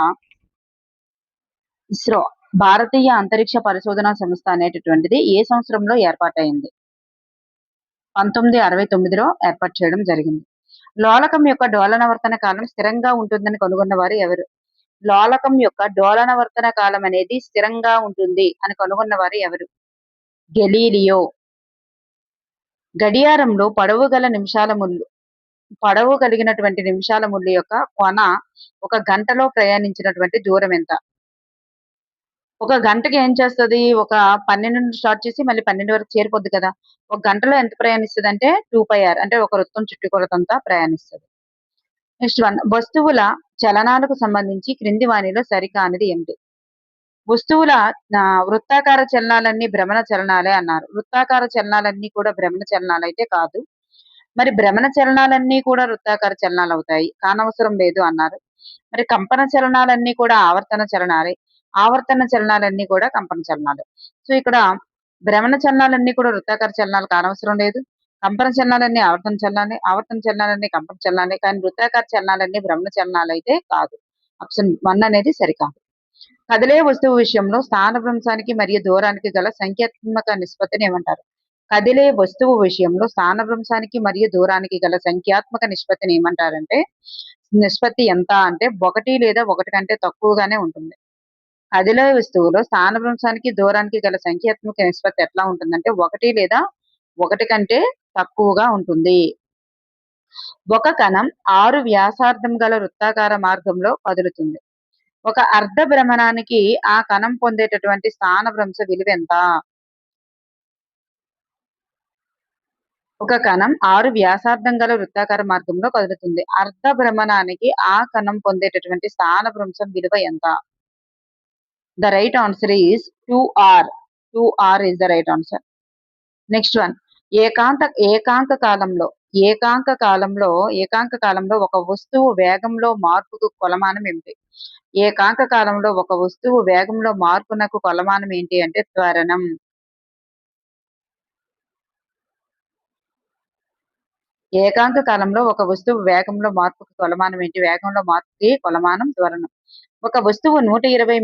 ఇస్రో భారతీయ అంతరిక్ష పరిశోధనా సంస్థ అనేటటువంటిది ఏ సంవత్సరంలో ఏర్పాటైంది? 1969లో ఏర్పాటు చేయడం జరిగింది. లోలకం యొక్క డోలనవర్తన కాలం స్థిరంగా ఉంటుందని కనుగొన్న వారు ఎవరు? లోలకం యొక్క డోలనవర్తన కాలం అనేది స్థిరంగా ఉంటుంది అని కనుగొన్న వారు ఎవరు? గెలీలియో. గడియారంలో పొడవు కలిగినటువంటి నిమిషాల ముళ్ళు యొక్క కొన ఒక గంటలో ప్రయాణించినటువంటి దూరం ఎంత? ఒక గంటకి ఏం చేస్తది? ఒక 12 నుండి స్టార్ట్ చేసి మళ్ళీ 12 వరకు చేరిపోద్ది కదా! ఒక గంటలో ఎంత ప్రయాణిస్తదంటే 2πr అంటే ఒక వృత్తం చుట్టుకొలతంతా ప్రయాణిస్తది. నెక్స్ట్ వన్, వస్తువుల చలనాలకు సంబంధించి క్రింది వానిలో సరికానిది ఏమిటి? వస్తువుల వృత్తాకార చలనాలన్నీ భ్రమణ చలనాలే అన్నారు. వృత్తాకార చలనాలన్నీ కూడా భ్రమణ చలనాలైతే కాదు. మరి భ్రమణ చలనాలన్నీ కూడా వృత్తాకార చలనాలవుతాయి. కానవసరం లేదు అన్నారు. మరి కంపన చలనాలన్నీ కూడా ఆవర్తన చలనాలే. ఆవర్తన చలనాలన్నీ కూడా కంపన చలనాలే. సో, ఇక్కడ భ్రమణ చలనాలన్నీ కూడా వృత్తాకార చలనాలు కానవసరం లేదు. కంపన చలనాలన్నీ ఆవర్తన చలనాలే. ఆవర్తన చలనాలన్నీ కంపన చలనాలే. కానీ వృత్తాకార చలనాలన్నీ భ్రమణ చలనాలైతే కాదు. ఆప్షన్ 1 అనేది సరికాదు. కదిలే వస్తువు విషయంలో స్థానభ్రంశానికి మరియు దూరానికి గల సంఖ్యాత్మక నిష్పత్తిని ఏమంటారు? కదిలే వస్తువు విషయంలో స్థానభ్రంశానికి మరియు దూరానికి గల సంఖ్యాత్మక నిష్పత్తిని ఏమంటారంటే, నిష్పత్తి ఎంత అంటే 1 లేదా 1 కంటే తక్కువగానే ఉంటుంది. కదిలే వస్తువులో స్థానభ్రంశానికి దూరానికి గల సంఖ్యాత్మక నిష్పత్తి ఎట్లా ఉంటుందంటే 1 లేదా 1 కంటే తక్కువగా ఉంటుంది. ఒక కణం 6 వ్యాసార్థం గల వృత్తాకార మార్గంలో కదులుతుంది. ఒక అర్ధ భ్రమణానికి ఆ కణం పొందేటటువంటి స్థానభ్రంశ విలువ ఎంత? ఒక కణం 6 వ్యాసార్థం గల వృత్తాకార మార్గంలో కదులుతుంది. అర్ధ భ్రమణానికి ఆ కణం పొందేటటువంటి స్థానభ్రంశం విలువ ఎంత? The right answer is 2r. 2r is the right answer. Next one, ఏకాంక కాలంలో ఒక వస్తువు వేగంలో మార్పుకు కొలమానం ఏమిటి? ఏకాంక కాలంలో ఒక వస్తువు వేగంలో మార్పునకు కొలమానం ఏంటి అంటే త్వరణం. ఏకాంక కాలంలో ఒక వస్తువు వేగంలో మార్పుకు కొలమానం ఏంటి? వేగంలో మార్పుకి కొలమానం త్వరణం. ఒక వస్తువు 120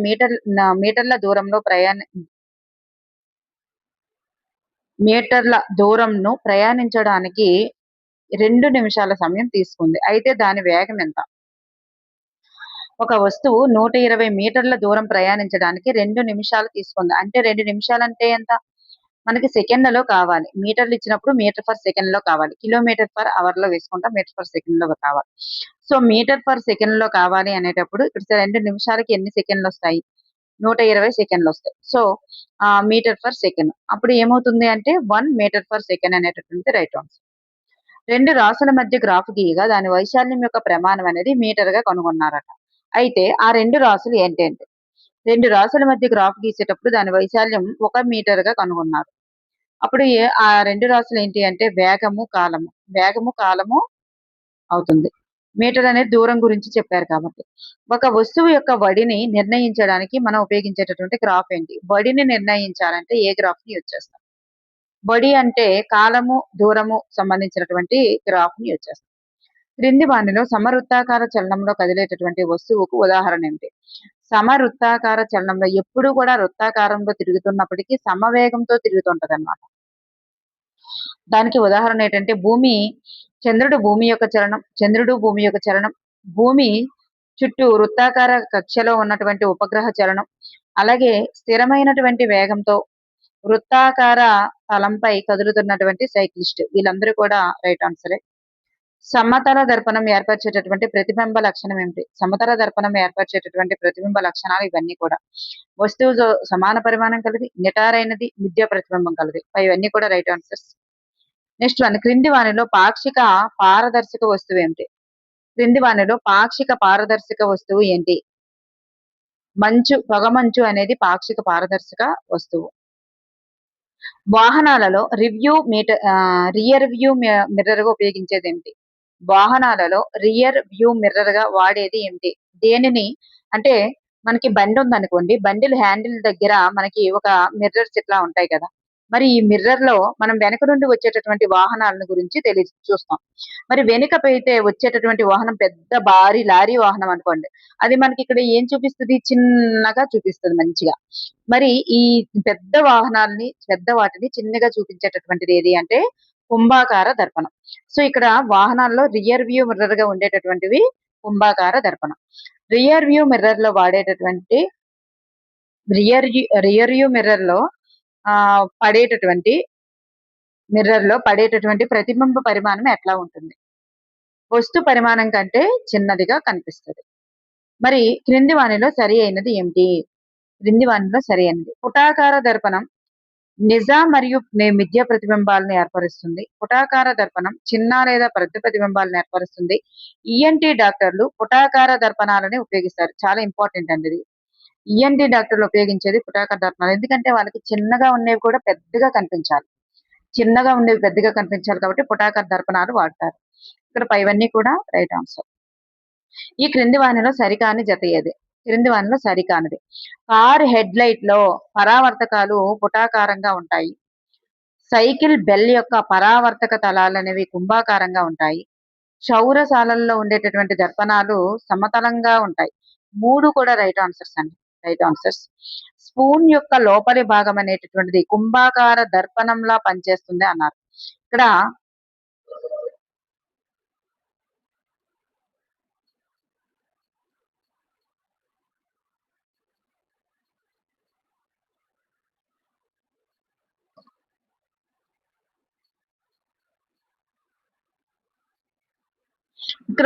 మీటర్ల దూరంను ప్రయాణించడానికి 2 నిమిషాల సమయం తీసుకుంది. అయితే దాని వేగం ఎంత? ఒక వస్తువు 120 మీటర్ల దూరం ప్రయాణించడానికి 2 నిమిషాలు తీసుకుంది. అంటే 2 నిమిషాలంటే ఎంత? మనకి సెకండ్లలో కావాలి. మీటర్లు ఇచ్చినప్పుడు మీటర్ పర్ సెకండ్ లో కావాలి. కిలోమీటర్ పర్ అవర్ లో వేసుకుంటాం. మీటర్ పర్ సెకండ్ లో కావాలి. సో, మీటర్ పర్ సెకండ్ లో కావాలి అనేటప్పుడు ఇక్కడ 2 నిమిషాలకి ఎన్ని సెకండ్లు వస్తాయి? 120 సెకండ్లు వస్తాయి. So, meter per second. అప్పుడు ఏమవుతుంది అంటే 1 మీటర్ పర్ సెకండ్ అనేటటువంటి రైట్ ఆన్సర్. 2 రాసుల మధ్య గ్రాఫ్ గీయగా దాని వైశాల్యం యొక్క ప్రమాణం అనేది మీటర్ గా కనుగొన్నారట. అయితే ఆ 2 రాసులు ఏంటంటే, 2 రాసుల మధ్య గ్రాఫ్ గీసేటప్పుడు దాని వైశాల్యం 1 మీటర్ గా కనుగొన్నారు. అప్పుడు ఆ 2 రాసులు ఏంటి అంటే వేగము, కాలము. వేగము, కాలము అవుతుంది. మీటర్ అనేది దూరం గురించి చెప్పారు కాబట్టి. ఒక వస్తువు యొక్క బడిని నిర్ణయించడానికి మనం ఉపయోగించేటటువంటి గ్రాఫ్ ఏంటి? బడిని నిర్ణయించాలంటే ఏ గ్రాఫ్ ని యూజ్ చేస్తాం? బడి అంటే కాలము, దూరము సంబంధించినటువంటి గ్రాఫ్ ని యూజ్ చేస్తాం. క్రింది వానిలో సమవృత్తాకార చలనంలో కదిలేటటువంటి వస్తువుకు ఉదాహరణ ఏమిటి? సమవృత్తాకార చలనంలో ఎప్పుడు కూడా వృత్తాకారంలో తిరుగుతున్నప్పటికీ సమవేగంతో తిరుగుతుంటది అన్నమాట. దానికి ఉదాహరణ ఏంటంటే చంద్రుడు భూమి యొక్క చలనం, భూమి చుట్టూ వృత్తాకార కక్షలో ఉన్నటువంటి ఉపగ్రహ చలనం, అలాగే స్థిరమైనటువంటి వేగంతో వృత్తాకార తలంపై కదులుతున్నటువంటి సైక్లిస్ట్, వీళ్ళందరూ కూడా రైట్ ఆన్సరే. సమతల దర్పణం ఏర్పరిచేటటువంటి ప్రతిబింబ లక్షణం ఏమిటి? సమతల దర్పణం ఏర్పరిచేటటువంటి ప్రతిబింబ లక్షణాలు ఇవన్నీ కూడా వస్తువుతో సమాన పరిమాణం కలిగి, నిటారైనది, మిథ్య ప్రతిబింబం కలిగి. ఇవన్నీ కూడా రైట్ ఆన్సర్స్. నెక్స్ట్ వన్, క్రింది వానిలో పాక్షిక పారదర్శక వస్తువు ఏమిటి? క్రింది వానిలో పాక్షిక పారదర్శక వస్తువు ఏంటి? పొగమంచు అనేది పాక్షిక పారదర్శక వస్తువు. వాహనాలలో రియర్ వ్యూ మిర్రర్ గా ఉపయోగించేది ఏమిటి? వాహనాలలో రియర్ వ్యూ మిర్రర్ గా వాడేది ఏమిటి? దేనిని అంటే మనకి బండి ఉందనుకోండి, హ్యాండిల్ దగ్గర మనకి ఒక మిర్రర్స్ ఇట్లా ఉంటాయి కదా. మరి ఈ మిర్రర్ లో మనం వెనక నుండి వచ్చేటటువంటి వాహనాలను గురించి చూస్తాం. మరి వెనుకపైతే వచ్చేటటువంటి వాహనం పెద్ద భారీ లారీ వాహనం అనుకోండి, అది మనకి ఇక్కడ ఏం చూపిస్తుంది? చిన్నగా చూపిస్తుంది మంచిగా. మరి ఈ పెద్ద వాటిని చిన్నగా చూపించేటటువంటిది ఏది అంటే కుంభాకార దర్పణం. సో, ఇక్కడ వాహనాల్లో రియర్ వ్యూ మిర్రర్ గా ఉండేటటువంటివి కుంభాకార దర్పణం. రియర్ వ్యూ మిర్రర్ లో వాడేటటువంటి రియర్ వ్యూ మిర్రర్ లో ఆ, పడేటటువంటి పడేటటువంటి ప్రతిబింబ పరిమాణం ఎట్లా ఉంటుంది? వస్తు పరిమాణం కంటే చిన్నదిగా కనిపిస్తుంది. మరి క్రింది వానిలో సరి అయినది ఏమిటి? క్రింది వానిలో సరి అయినది పుటాకార దర్పణం నిజ మరియు మిథ్య ప్రతిబింబాలను ఏర్పరుస్తుంది. పుటాకార దర్పణం చిన్న లేదా పెద్ద ప్రతిబింబాలను ఏర్పరుస్తుంది. ఈఎన్టీ డాక్టర్లు పుటాకార దర్పణాలని ఉపయోగిస్తారు. చాలా ఇంపార్టెంట్ అండి ఇది. ఈఎన్టీ డాక్టర్లు ఉపయోగించేది పుటాకార దర్పణాలు. ఎందుకంటే వాళ్ళకి చిన్నగా ఉండేవి కూడా పెద్దగా కనిపించాలి. చిన్నగా ఉండేవి పెద్దగా కనిపించాలి కాబట్టి పుటాకార దర్పణాలు వాడతారు. ఇక్కడ పైవన్నీ కూడా రైట్ ఆన్సర్. ఈ క్రింది వానిలో సరికాని జత ఏది? క్రింది వానిలో సరికానిది కార్ హెడ్ లైట్ లో పరావర్తకాలు పుటాకారంగా ఉంటాయి. సైకిల్ బెల్ యొక్క పరావర్తక తలాలు అనేవి కుంభాకారంగా ఉంటాయి. క్షౌరశాలల్లో ఉండేటటువంటి దర్పణాలు సమతలంగా ఉంటాయి. 3 కూడా రైట్ ఆన్సర్స్ అండి. Right answers. స్పూన్ యొక్క లోపలి భాగం అనేటటువంటిది కుంభాకార దర్పణంలా పనిచేస్తుంది అన్నారు. ఇక్కడ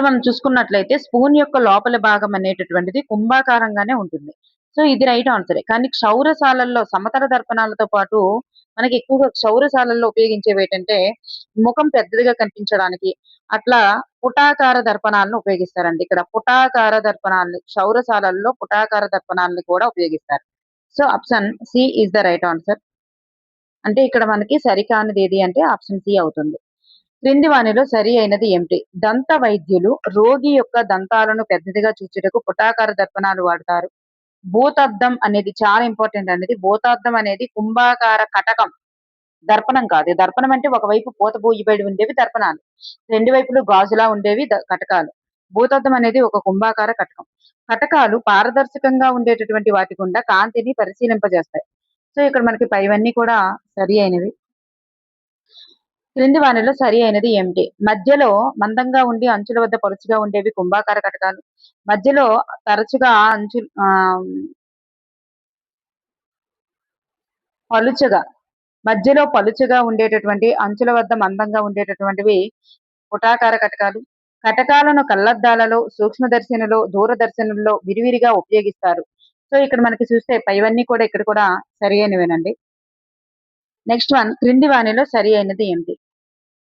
మనం చూసుకున్నట్లయితే స్పూన్ యొక్క లోపలి భాగం అనేటటువంటిది కుంభాకారంగానే ఉంటుంది. సో ఇది రైట్ ఆన్సరే. కానీ క్షౌరశాలల్లో సమతల దర్పణాలతో పాటు మనకి ఎక్కువగా క్షౌరశాలల్లో ఉపయోగించేవి ఏంటంటే ముఖం పెద్దదిగా కనిపించడానికి అట్లా పుటాకార దర్పణాలను ఉపయోగిస్తారండి. ఇక్కడ పుటాకార దర్పణాలని క్షౌరశాలల్లో పుటాకార దర్పణాలని కూడా ఉపయోగిస్తారు. So option C is the right answer. అంటే ఇక్కడ మనకి సరికానిది ఏది అంటే ఆప్షన్ సి అవుతుంది. క్రింది వానిలో సరి అయినది ఏమిటి? దంత వైద్యులు రోగి యొక్క దంతాలను పెద్దదిగా చూచుటకు పుటాకార దర్పణాలు వాడతారు. భూతద్దం అనేది చాలా ఇంపార్టెంట్ అనేది. భూతద్దం అనేది కుంభాకార కటకం, దర్పణం కాదు. దర్పణం అంటే ఒకవైపు పూత పూయబడి ఉండేవి దర్పణాలు, రెండు వైపులు గాజులా ఉండేవి కటకాలు. భూతద్దం అనేది ఒక కుంభాకార కటకం. కటకాలు పారదర్శకంగా ఉండేటటువంటి వాటి గుండా కాంతిని పరిశీలింపజేస్తాయి. సో ఇక్కడ మనకి పైవన్నీ కూడా సరి అయినవి. క్రింది వానిలో సరి అయినది ఏమిటి? మధ్యలో మందంగా ఉండి అంచుల వద్ద పలుచగా ఉండేవి కుంభాకార కటకాలు. మధ్యలో తరచుగా పలుచగా మధ్యలో పలుచగా ఉండేటటువంటి అంచుల వద్ద మందంగా ఉండేటటువంటివి పుటాకార కటకాలు. కటకాలను కళ్ళద్దాలలో, సూక్ష్మదర్శినిలో, దూరదర్శనుల్లో విరివిరిగా ఉపయోగిస్తారు. సో ఇక్కడ మనకి చూస్తే పైవన్నీ కూడా ఇక్కడ కూడా సరి అయినవేనండి. నెక్స్ట్ వన్, క్రింది వానిలో సరి అయినది ఏమిటి?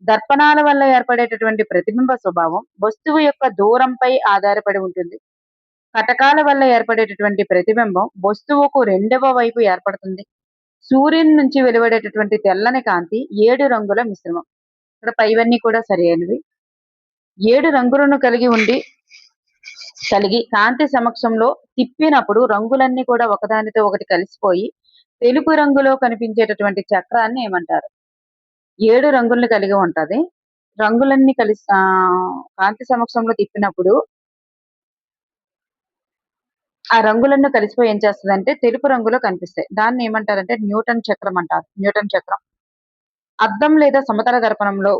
దర్పణాల వల్ల ఏర్పడేటటువంటి ప్రతిబింబ స్వభావం వస్తువు యొక్క దూరంపై ఆధారపడి ఉంటుంది. కటకాల వల్ల ఏర్పడేటటువంటి ప్రతిబింబం వస్తువుకు రెండవ వైపు ఏర్పడుతుంది. సూర్యుని నుంచి వెలువడేటటువంటి తెల్లని కాంతి 7 రంగుల మిశ్రమం. ఇక్కడ పైవన్నీ కూడా సరి అయినవి. 7 రంగులను కలిగి కాంతి సమక్షంలో తిప్పినప్పుడు రంగులన్నీ కూడా ఒకదానితో ఒకటి కలిసిపోయి తెలుపు రంగులో కనిపించేటటువంటి చక్రాన్ని ఏమంటారు? 7 రంగుల్ని కలిగి ఉంటది. రంగులన్నీ కలిసి కాంతి సమక్షంలో తిప్పినప్పుడు ఆ రంగులన్నీ కలిసిపోయి ఏం చేస్తదంటే తెలుపు రంగులో కనిపిస్తాయి. దాన్ని ఏమంటారంటే న్యూటన్ చక్రం అంటారు. న్యూటన్ చక్రం. అద్దం లేదా సమతల దర్పణంలో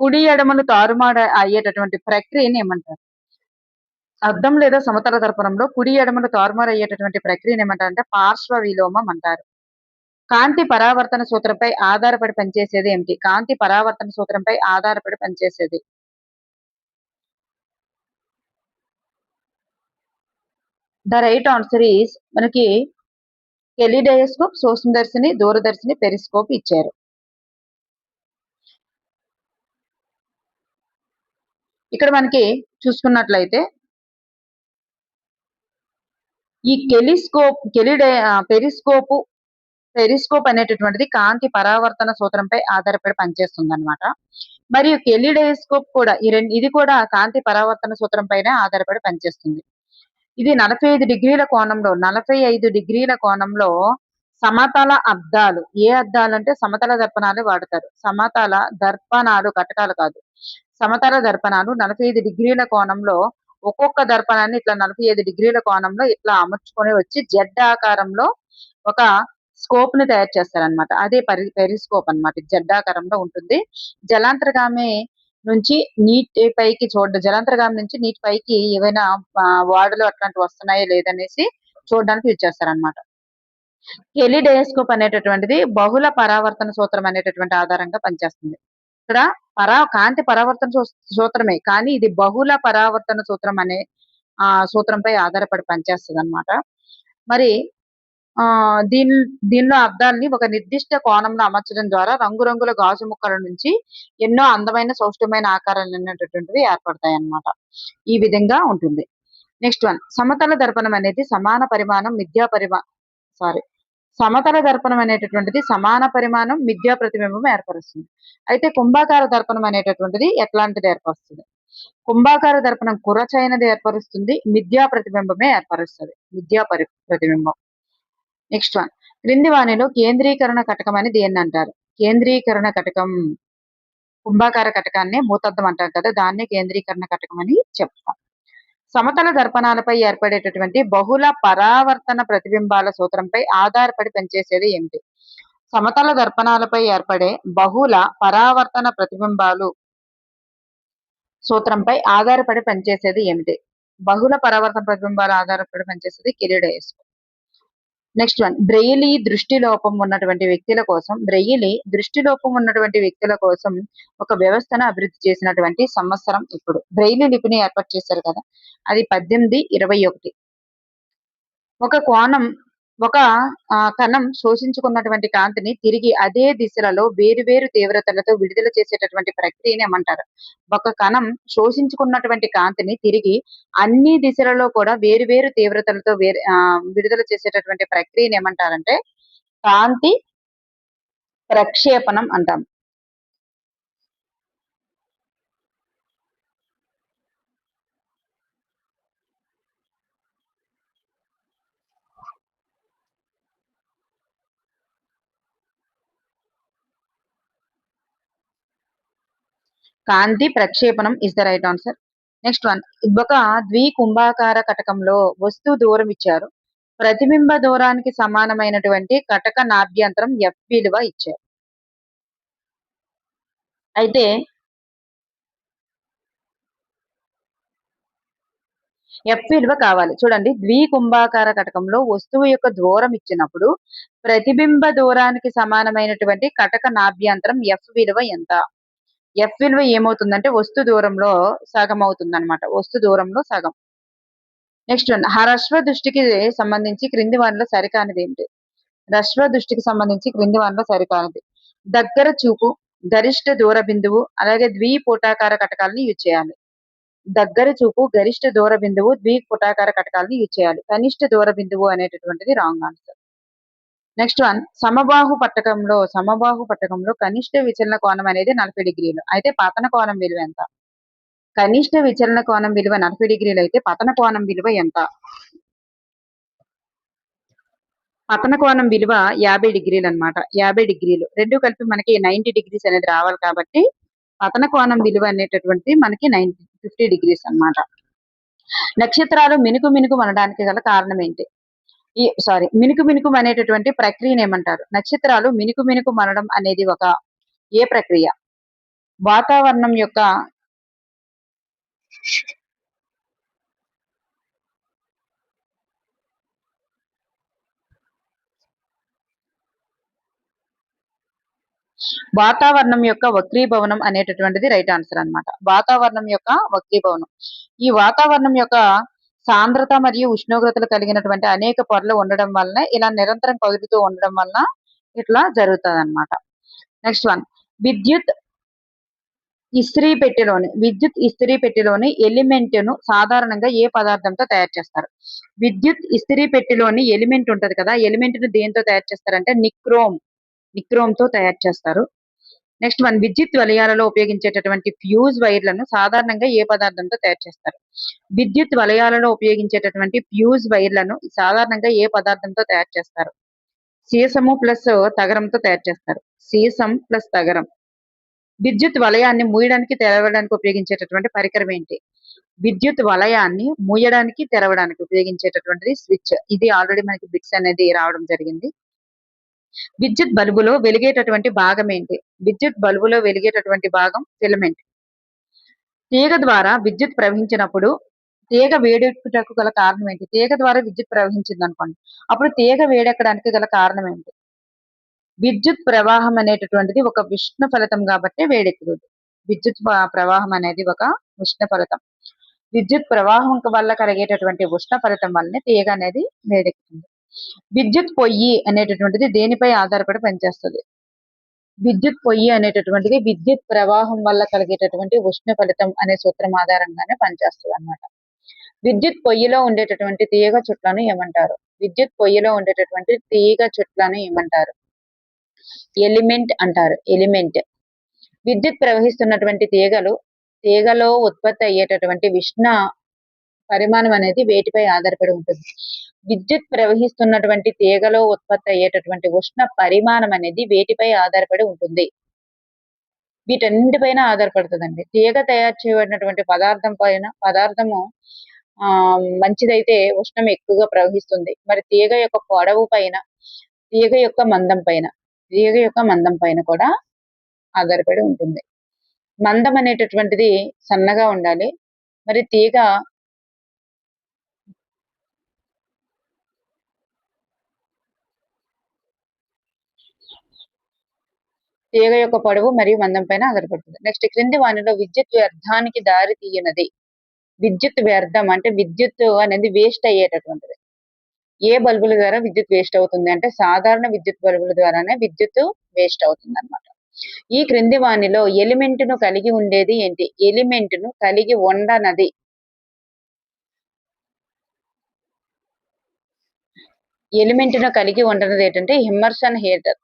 కుడి ఎడమలు తారుమారు అయ్యేటటువంటి ప్రక్రియని ఏమంటారు? అద్దం లేదా సమతల దర్పణంలో కుడి ఎడమలు తారుమారు అయ్యేటటువంటి ప్రక్రియని ఏమంటారంటే పార్శ్వ విలోమం అంటారు. కాంతి పరావర్తన సూత్రంపై ఆధారపడి పనిచేసేది ఏమిటి? కాంతి పరావర్తన సూత్రంపై ఆధారపడి పనిచేసేది ద రైట్ ఆన్సర్ ఈస్ మనకి టెలిడయోస్కోప్, సూక్ష్మదర్శిని, దూరదర్శిని, పెరిస్కోప్ ఇచ్చారు. ఇక్కడ మనకి చూసుకున్నట్లయితే ఈ పెరిస్కోప్ అనేటటువంటిది కాంతి పరావర్తన సూత్రంపై ఆధారపడి పనిచేస్తుంది అనమాట. మరియు కెలిడయోస్కోప్ కూడా ఇది కూడా కాంతి పరావర్తన సూత్రం పైన ఆధారపడి పనిచేస్తుంది. ఇది 45 డిగ్రీల కోణంలో సమతల అద్దాలు. ఏ అద్దాలు అంటే సమతల దర్పణాలు వాడతారు. సమతల దర్పణాలు, కటకాలు కాదు. సమతల దర్పణాలు 45 డిగ్రీల కోణంలో ఒక్కొక్క దర్పణాన్ని ఇట్లా 45 డిగ్రీల కోణంలో ఇట్లా అమర్చుకొని వచ్చి జెడ్ ఆకారంలో ఒక స్కోప్ ని తయారు చేస్తారనమాట. అదే పెరిస్కోప్ అనమాట. జెడ్ ఆకారంలో ఉంటుంది. జలాంతర్గామి నుంచి నీటి పైకి జలాంతర్గామి నుంచి నీటి పైకి ఏవైనా వాడలు అట్లాంటివి వస్తున్నాయో లేదనేసి చూడడానికి యూజ్ చేస్తారనమాట. కెలిడోస్కోప్ అనేటటువంటిది బహుళ పరావర్తన సూత్రం అనేటటువంటి ఆధారంగా పనిచేస్తుంది. ఇక్కడ కాంతి పరావర్తన సూత్రమే, కానీ ఇది బహుళ పరావర్తన సూత్రం అనే సూత్రంపై ఆధారపడి పనిచేస్తదనమాట. మరి దీనిలో అద్దాల్ని ఒక నిర్దిష్ట కోణంలో అమర్చడం ద్వారా రంగురంగుల గాజు ముక్కల నుంచి ఎన్నో అందమైన సౌష్టమైన ఆకారాలు అనేటటువంటివి ఏర్పడతాయన్నమాట. ఈ విధంగా ఉంటుంది. నెక్స్ట్ వన్, సమతల దర్పణం అనేది సమతల దర్పణం అనేటటువంటిది సమాన పరిమాణం మిథ్యా ప్రతిబింబం ఏర్పరుస్తుంది. అయితే కుంభాకార దర్పణం అనేటటువంటిది ఎట్లాంటిది ఏర్పరుస్తుంది? కుంభాకార దర్పణం కురచైనది ఏర్పరుస్తుంది, మిథ్యా ప్రతిబింబమే ఏర్పరుస్తుంది. ప్రతిబింబం. నెక్స్ట్ వన్, క్రింది వాణిలో కేంద్రీకరణ కటకం అని దేన్ని అంటారు? కేంద్రీకరణ కటకం, కుంభాకార కటకాన్ని మూతద్దం అంటారు కదా, దాన్నే కేంద్రీకరణ కటకం అని చెప్తాం. సమతల దర్పణాలపై ఏర్పడేటటువంటి బహుళ పరావర్తన ప్రతిబింబాల సూత్రంపై ఆధారపడి పనిచేసేది ఏమిటి? సమతల దర్పణాలపై ఏర్పడే బహుళ పరావర్తన ప్రతిబింబాలు సూత్రంపై ఆధారపడి పనిచేసేది ఏమిటి? బహుళ పరావర్తన ప్రతిబింబాలు ఆధారపడి పనిచేసేది కెలిడోస్కోప్. నెక్స్ట్ వన్, బ్రెయిలీ దృష్టి లోపం ఉన్నటువంటి వ్యక్తుల కోసం ఒక వ్యవస్థను అభివృద్ధి చేసినటువంటి సంవత్సరం ఇప్పుడు. బ్రెయిలీ లిపిని ఏర్పాటు చేశారు కదా, అది 1821. ఒక కణం శోషించుకున్నటువంటి కాంతిని తిరిగి అదే దిశలలో వేరువేరు తీవ్రతలతో విడుదల చేసేటటువంటి ప్రక్రియని ఏమంటారు? ఒక కణం శోషించుకున్నటువంటి కాంతిని తిరిగి అన్ని దిశలలో కూడా వేరువేరు తీవ్రతలతో విడుదల చేసేటటువంటి ప్రక్రియని ఏమంటారంటే కాంతి ప్రక్షేపణం అంటాం. కాంతి ప్రక్షేపణం is the right answer. Next one, ఒక ద్వికుంభాకార కటకంలో వస్తువు దూరం ఇచ్చారు. ప్రతిబింబ దూరానికి సమానమైనటువంటి కటక నాభ్యంతరం F విలువ ఇచ్చారు. అయితే F విలువ కావాలి. చూడండి, ద్వికుంభాకార కటకంలో వస్తువు యొక్క దూరం ఇచ్చినప్పుడు ప్రతిబింబ దూరానికి సమానమైనటువంటి కటక నాభ్యంతరం F విలువ ఎంత? F విలువ ఏమవుతుందంటే వస్తు దూరంలో సగం అవుతుంది అనమాట. వస్తు దూరంలో సగం. నెక్స్ట్ వన్, హ్రస్వ దృష్టికి సంబంధించి క్రింది వానిలో సరికానిది ఏమిటి? హ్రస్వ దృష్టికి సంబంధించి క్రింది వానిలో సరికానిది దగ్గర చూపు, గరిష్ట దూర బిందువు, అలాగే ద్విపుటాకార కటకాలను యూజ్ చేయాలి. దగ్గర చూపు, గరిష్ట దూర బిందువు, ద్విపుటాకార కటకాలను యూజ్ చేయాలి. కనిష్ట దూర బిందువు అనేటటువంటిది రాంగ్ ఆన్సర్. నెక్స్ట్ వన్, సమబాహు పట్టకంలో కనిష్ట విచలన కోణం అనేది 40 డిగ్రీలు. అయితే పతన కోణం విలువ ఎంత? కనిష్ట విచలన కోణం విలువ 40 డిగ్రీలు అయితే పతన కోణం విలువ ఎంత? పతన కోణం విలువ 50 డిగ్రీలు అనమాట. 50 డిగ్రీలు రెండు కలిపి మనకి 90 డిగ్రీస్ అనేది రావాలి కాబట్టి పతన కోణం విలువ అనేటటువంటి మనకి 50 డిగ్రీస్ అనమాట. నక్షత్రాలు మినుకు అనడానికి గల కారణం ఏంటి? మినుకు అనేటటువంటి ప్రక్రియను ఏమంటారు? నక్షత్రాలు మినుకు మనడం అనేది ఏ ప్రక్రియ? వాతావరణం యొక్క వక్రీభవనం అనేటటువంటిది రైట్ ఆన్సర్ అన్నమాట. వాతావరణం యొక్క వక్రీభవనం. ఈ వాతావరణం యొక్క సాంద్రత మరియు ఉష్ణోగ్రతలు కలిగినటువంటి అనేక పొరలు ఉండడం వలన ఇలా నిరంతరం కదులుతూ ఉండడం వలన ఇట్లా జరుగుతుంది అన్నమాట. నెక్స్ట్ వన్, విద్యుత్ ఇస్త్రీ పెట్టెలోని ఎలిమెంట్ ను సాధారణంగా ఏ పదార్థంతో తయారు చేస్తారు? విద్యుత్ ఇస్త్రీ పెట్టెలోని ఎలిమెంట్ ఉంటది కదా, ఎలిమెంట్ ను దేంతో తయారు చేస్తారంటే నిక్రోమ్ తో తయారు చేస్తారు. నెక్స్ట్ వన్, విద్యుత్ వలయాలలో ఉపయోగించేటటువంటి ఫ్యూజ్ వైర్లను సాధారణంగా ఏ పదార్థంతో తయారు చేస్తారు? విద్యుత్ వలయాలలో ఉపయోగించేటటువంటి ఫ్యూజ్ వైర్లను సాధారణంగా ఏ పదార్థంతో తయారు చేస్తారు? సీసము ప్లస్ తగరంతో తయారు చేస్తారు. సీసం ప్లస్ తగరం. విద్యుత్ వలయాన్ని మూయడానికి తెరవడానికి ఉపయోగించేటటువంటి పరికరం ఏంటి? విద్యుత్ వలయాన్ని మూయడానికి తెరవడానికి ఉపయోగించేటటువంటిది స్విచ్. ఇది ఆల్రెడీ మనకి బిట్స్ అనేది రావడం జరిగింది. విద్యుత్ బల్బులో వెలిగేటటువంటి భాగం ఏంటి? విద్యుత్ బల్బులో వెలిగేటటువంటి భాగం ఫిలమెంట్. తీగ ద్వారా విద్యుత్ ప్రవహించినప్పుడు తీగ వేడెక్కుటకు గల కారణం ఏంటి? తీగ ద్వారా విద్యుత్ ప్రవహించింది అనుకోండి. అప్పుడు తీగ వేడెక్కడానికి గల కారణం ఏంటి? విద్యుత్ ప్రవాహం అనేటటువంటిది ఒక ఉష్ణ ఫలితం కాబట్టి వేడెక్కుతుంది. విద్యుత్ ప్రవాహం అనేది ఒక ఉష్ణ ఫలితం. విద్యుత్ ప్రవాహం వల్ల కలిగేటటువంటి ఉష్ణ ఫలితం వల్లనే తీగ అనేది వేడెక్కుతుంది. విద్యుత్ పొయ్యి అనేటటువంటిది దేనిపై ఆధారపడి పనిచేస్తుంది? విద్యుత్ పొయ్యి అనేటటువంటిది విద్యుత్ ప్రవాహం వల్ల కలిగేటటువంటి ఉష్ణ ఫలితం అనే సూత్రం ఆధారంగానే పనిచేస్తుంది అన్నమాట. విద్యుత్ పొయ్యిలో ఉండేటటువంటి తీగ చుట్లను ఏమంటారు? విద్యుత్ పొయ్యిలో ఉండేటటువంటి తీగ చుట్లను ఏమంటారు? ఎలిమెంట్ అంటారు. ఎలిమెంట్. విద్యుత్ ప్రవహిస్తున్నటువంటి తీగలో ఉత్పత్తి అయ్యేటటువంటి ఉష్ణ పరిమాణం అనేది వేటిపై ఆధారపడి ఉంటుంది? విద్యుత్ ప్రవహిస్తున్నటువంటి తీగలో ఉత్పత్తి అయ్యేటటువంటి ఉష్ణ పరిమాణం అనేది వేటిపై ఆధారపడి ఉంటుంది? వీటన్నిటిపైన ఆధారపడుతుందండి. తీగ తయారు చేయబడినటువంటి పదార్థము మంచిదైతే ఉష్ణం ఎక్కువగా ప్రవహిస్తుంది. మరి తీగ యొక్క పొడవు పైన, తీగ యొక్క మందం పైన కూడా ఆధారపడి ఉంటుంది. మందం అనేటటువంటిది సన్నగా ఉండాలి. మరి తీగ యొక్క పొడవు మరియు మందం పైన ఆధారపడుతుంది. నెక్స్ట్, క్రింది వానిలో విద్యుత్ వ్యర్థానికి దారి తీయనది. విద్యుత్ వ్యర్థం అంటే విద్యుత్ అనేది వేస్ట్ అయ్యేటటువంటిది. ఏ బల్బుల ద్వారా విద్యుత్ వేస్ట్ అవుతుంది అంటే సాధారణ విద్యుత్ బల్బుల ద్వారానే విద్యుత్ వేస్ట్ అవుతుంది అన్నమాట. ఈ క్రింది వానిలో ఎలిమెంట్ ను కలిగి ఉండేది ఏంటి? ఎలిమెంట్ ను కలిగి ఉండనది. ఎలిమెంట్ ను కలిగి ఉండనది ఏంటంటే ఇమ్మర్షన్ హీటర్.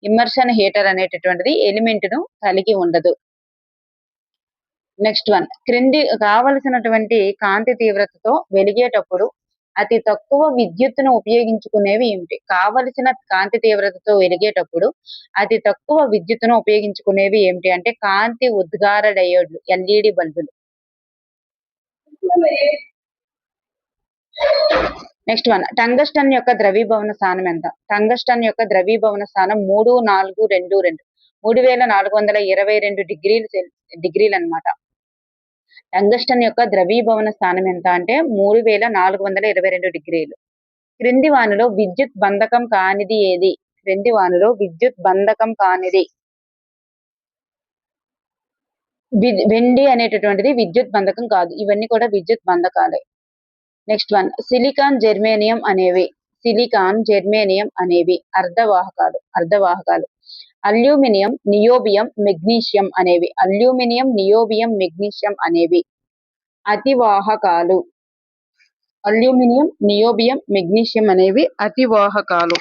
ఇమ్మర్షన్ హీటర్ అనేటటువంటిది ఎలిమెంట్ ను కలిగి ఉండదు. నెక్స్ట్ వన్, క్రింది కావలసినటువంటి కాంతి తీవ్రతతో వెలిగేటప్పుడు అతి తక్కువ విద్యుత్తును ఉపయోగించుకునేవి ఏమిటి? కావలసిన కాంతి తీవ్రతతో వెలిగేటప్పుడు అతి తక్కువ విద్యుత్తును ఉపయోగించుకునేవి ఏమిటి అంటే కాంతి ఉద్గార డయోడ్లు, ఎల్ఈడి బల్బులు. నెక్స్ట్ వన్, టంగస్టన్ యొక్క ద్రవీభవన స్థానం ఎంత? టంగస్టన్ యొక్క ద్రవీభవన స్థానం 3422 3422 డిగ్రీలు అన్నమాట. టంగస్టన్ యొక్క ద్రవీభవన స్థానం ఎంత అంటే 3422 డిగ్రీలు. క్రింది వానిలో విద్యుత్ బంధకం కానిది ఏది? క్రింది వానిలో విద్యుత్ బంధకం కానిది. వెండి అనేటటువంటిది విద్యుత్ బంధకం కాదు. ఇవన్నీ కూడా విద్యుత్ బంధకాలే. నెక్స్ట్ వన్, సిలికాన్ జెర్మేనియం అనేవి అర్ధవాహకాలు. అల్యూమినియం, నియోబియం, మెగ్నీషియం అనేవి అతివాహకాలు. అల్యూమినియం, నియోబియం, మెగ్నీషియం అనేవి అతివాహకాలు.